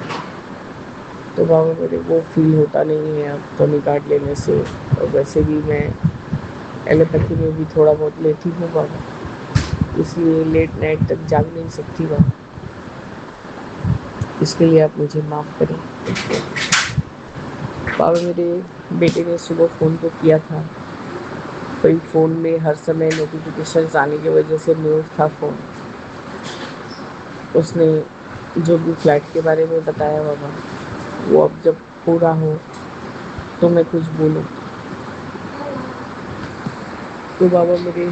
तो बाबा मेरे वो फील होता नहीं है अब टॉनिक कार्ड लेने से। और वैसे भी मैं एलोपैथी में भी थोड़ा बहुत लेती हूँ बाबा, इसलिए लेट नाइट तक जाग नहीं सकती बाबा। इसके लिए आप मुझे माफ़ करें बाबा। मेरे बेटे ने सुबह फ़ोन तो किया था, पर फ़ोन में हर समय नोटिफिकेशंस आने की वजह से म्यूट था फ़ोन। उसने जो भी फ्लैट के बारे में बताया बाबा, वो अब जब पूरा हो तो मैं कुछ बोलूँ। तो बाबा मेरे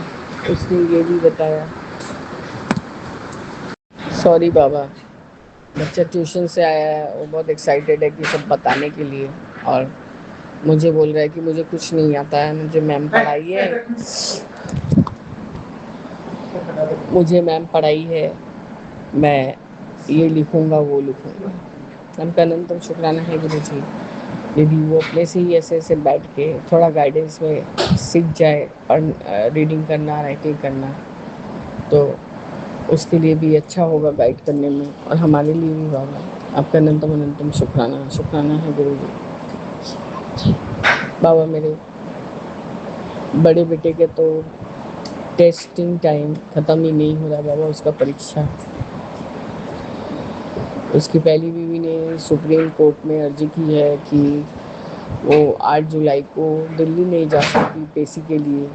उसने ये भी बताया, सॉरी बाबा, बच्चा ट्यूशन से आया है, वो बहुत एक्साइटेड है कि सब बताने के लिए, और मुझे बोल रहा है कि मुझे कुछ नहीं आता है, मुझे मैम पढ़ाई है, मैं ये लिखूँगा वो लिखूँगा। उनका अनंतम शुक्राना है गुरु जी। यदि वो अपने से ही ऐसे ऐसे बैठ के थोड़ा गाइडेंस में सीख जाए और रीडिंग करना, राइटिंग करना, तो उसके लिए भी अच्छा होगा गाइड करने में, और हमारे लिए भी बाबा। आपका अनंतम अनंतम शुक्राना शुक्राना है गुरु जी। बाबा मेरे बड़े बेटे के तो टेस्टिंग टाइम ख़त्म ही नहीं हो रहा बाबा, उसका परीक्षा। उसकी पहली बीवी ने सुप्रीम कोर्ट में अर्जी की है कि वो 8 जुलाई को दिल्ली नहीं जा सकती पेशी के लिए,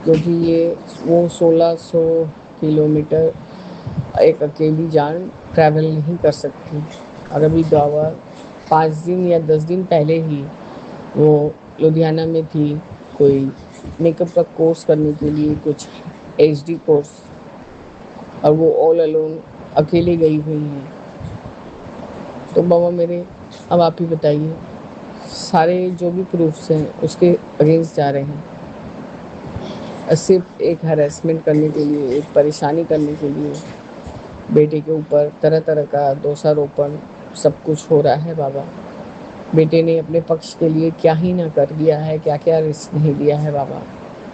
क्योंकि वो 1600 किलोमीटर एक अकेली जान ट्रैवल नहीं कर सकती। और अभी बाबा 5 दिन या 10 दिन पहले ही वो लुधियाना में थी, कोई मेकअप का कोर्स करने के लिए, कुछ HD कोर्स, और वो ऑल अलोन अकेले गई हुई हैं। तो बाबा मेरे अब आप ही बताइए, सारे जो भी प्रूफ्स हैं उसके अगेंस्ट जा रहे हैं, सिर्फ एक हरेसमेंट करने के लिए, एक परेशानी करने के लिए। बेटे के ऊपर तरह तरह का दोषारोपण सब कुछ हो रहा है बाबा। बेटे ने अपने पक्ष के लिए क्या ही ना कर दिया है, क्या क्या रिस्क नहीं लिया है बाबा,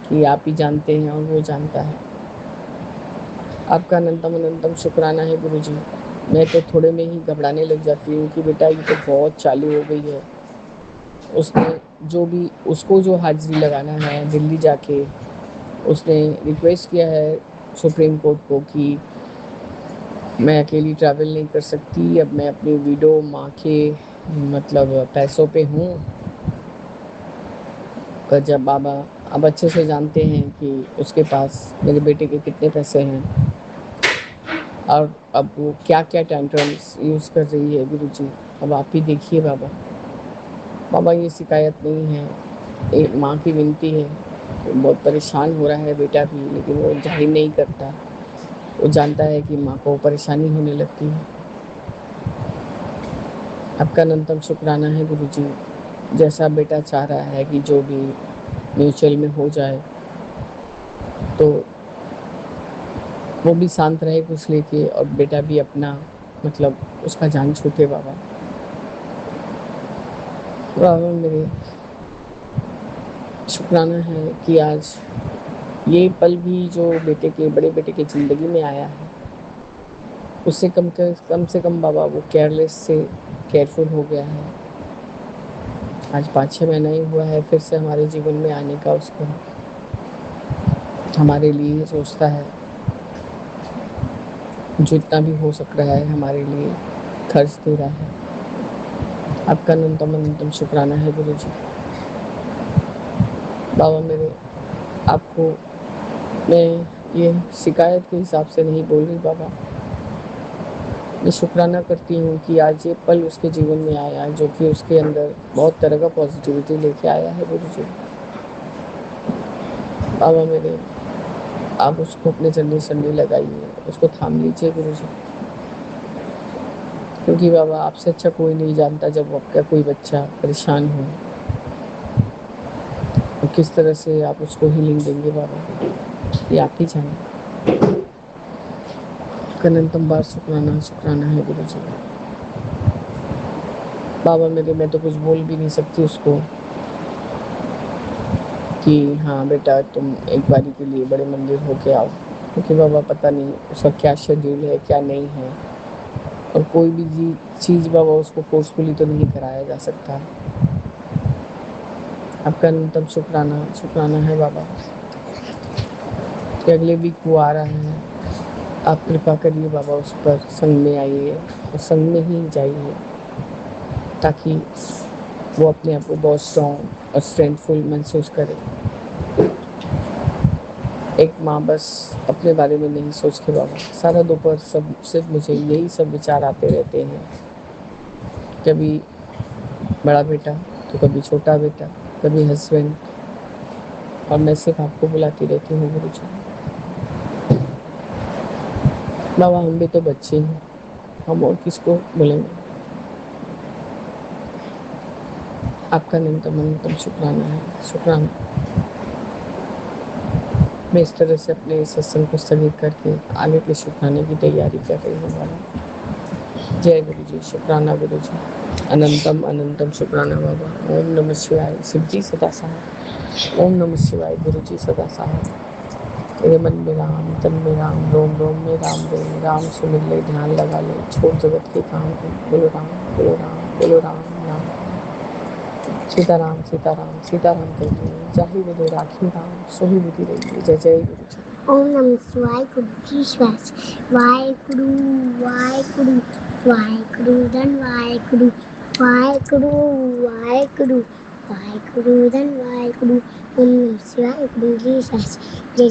कि आप ही जानते हैं और वो जानता है। आपका अनंतम अनंतम शुक्राना है गुरुजी। मैं तो थोड़े में ही घबराने लग जाती हूँ कि बेटा ये तो बहुत चालू हो गई है। उसने जो भी उसको जो हाजिरी लगाना है दिल्ली जाके, उसने रिक्वेस्ट किया है सुप्रीम कोर्ट को कि मैं अकेली ट्रैवल नहीं कर सकती, अब मैं अपनी विडो माँ के मतलब पैसों पे हूँ। पर जब बाबा अब अच्छे से जानते हैं कि उसके पास मेरे बेटे के कितने पैसे हैं और अब वो क्या क्या टेंट्रम्स यूज़ कर रही है गुरुजी, अब आप ही देखिए बाबा। बाबा ये शिकायत नहीं है, एक माँ की विनती है। बहुत परेशान हो रहा है बेटा भी, लेकिन वो जाहिर नहीं करता। वो जानता है कि माँ को परेशानी होने लगती है। आपका अनंतम शुक्राना है गुरुजी। जैसा बेटा चाह रहा है कि जो भी म्यूचुअल में हो जाए, तो वो भी शांत रहे कुछ लेके और बेटा भी अपना मतलब उसका जान छूटे बाबा। बाबा मेरे शुक्राना है कि आज ये पल भी जो बेटे के बड़े बेटे के ज़िंदगी में आया है, उससे कम से कम बाबा वो केयरलेस से केयरफुल हो गया है। आज 5-6 महीना ही हुआ है फिर से हमारे जीवन में आने का, उसको हमारे लिए सोचता है, जितना भी हो सक रहा है हमारे लिए खर्च दे रहा है। आपका अनंतम शुक्राना है गुरुजी। बाबा मेरे आपको मैं ये शिकायत के हिसाब से नहीं बोल रही बाबा, मैं शुक्राना करती हूँ कि आज ये पल उसके जीवन में आया जो कि उसके अंदर बहुत तरह का पॉजिटिविटी लेके आया है गुरुजी। बाबा मेरे आप उसको अपने चंडी संडी लगाइए, उसको थाम लीजिए गुरुजी, क्योंकि बाबा आपसे अच्छा कोई नहीं जानता जब आपका कोई बच्चा परेशान हो तो किस तरह से आप उसको हीलिंग देंगे बाबा, ये आप ही जाने। अनंतम बार शुक्राना है गुरुजी। बाबा मेरे मैं तो कुछ बोल भी नहीं सकती उसको कि हाँ बेटा तुम एक बारी के लिए बड़े मंदिर होके आओ, क्योंकि बाबा पता नहीं उसका क्या शेड्यूल है क्या नहीं है, और कोई भी चीज़ बाबा उसको फोर्सफुली तो नहीं कराया जा सकता। आपका अनंतम शुक्राना है बाबा कि अगले वीक वो आ रहा है। आप कृपा करिए बाबा उस पर, संग में आइए और संग में ही जाइए, ताकि वो अपने आप को बहुत स्ट्रॉन्ग और स्ट्रेंथफुल महसूस करे। एक माँ बस अपने बारे में नहीं सोचती बाबा, सारा दोपहर सब सिर्फ मुझे यही सब विचार आते रहते हैं, कभी बड़ा बेटा तो कभी छोटा बेटा, कभी हस्बैंड, और मैं सिर्फ आपको बुलाती रहती हूँ गुरुजी। बाबा हम भी तो बच्चे हैं, हम और किसको बोलेंगे। आपका अनंतम शुक्राना है, शुक्राना। मैं इस तरह से अपने सत्संग को स्थगित करके आगे के शुक्राने की तैयारी कर रही हूँ बाबा। जय गुरु जी, शुक्राना गुरु जी, अनंतम शुक्राना बाबा। ओम नमः शिवाय, शिव जी सदा सहाय। ओम नमः शिवाय, गुरु जी सदा सहाय। तेरे मन में राम, तन में राम, रोम रोम में राम रे, राम सुमिर ले, ध्यान लगा ले, छोड़ जगत के काम को, बोलो राम बोलो राम बोलो राम राम। सीताराम सीताराम सीताराम कहिए, जाहि विधि राखी राम, सोहि विधि रहिए। जय जय गुरु जी। ओम नमः शिवाय, गुरु जी श्वास, वाहेगुरु वाहेगुरु वाहेगुरु धन वाहेगुरु वाहेगुरु वाहेगुरु वाहेगुरु धन वाहेगुरु। ओम नमः शिवाय, गुरु जी श्वास। जय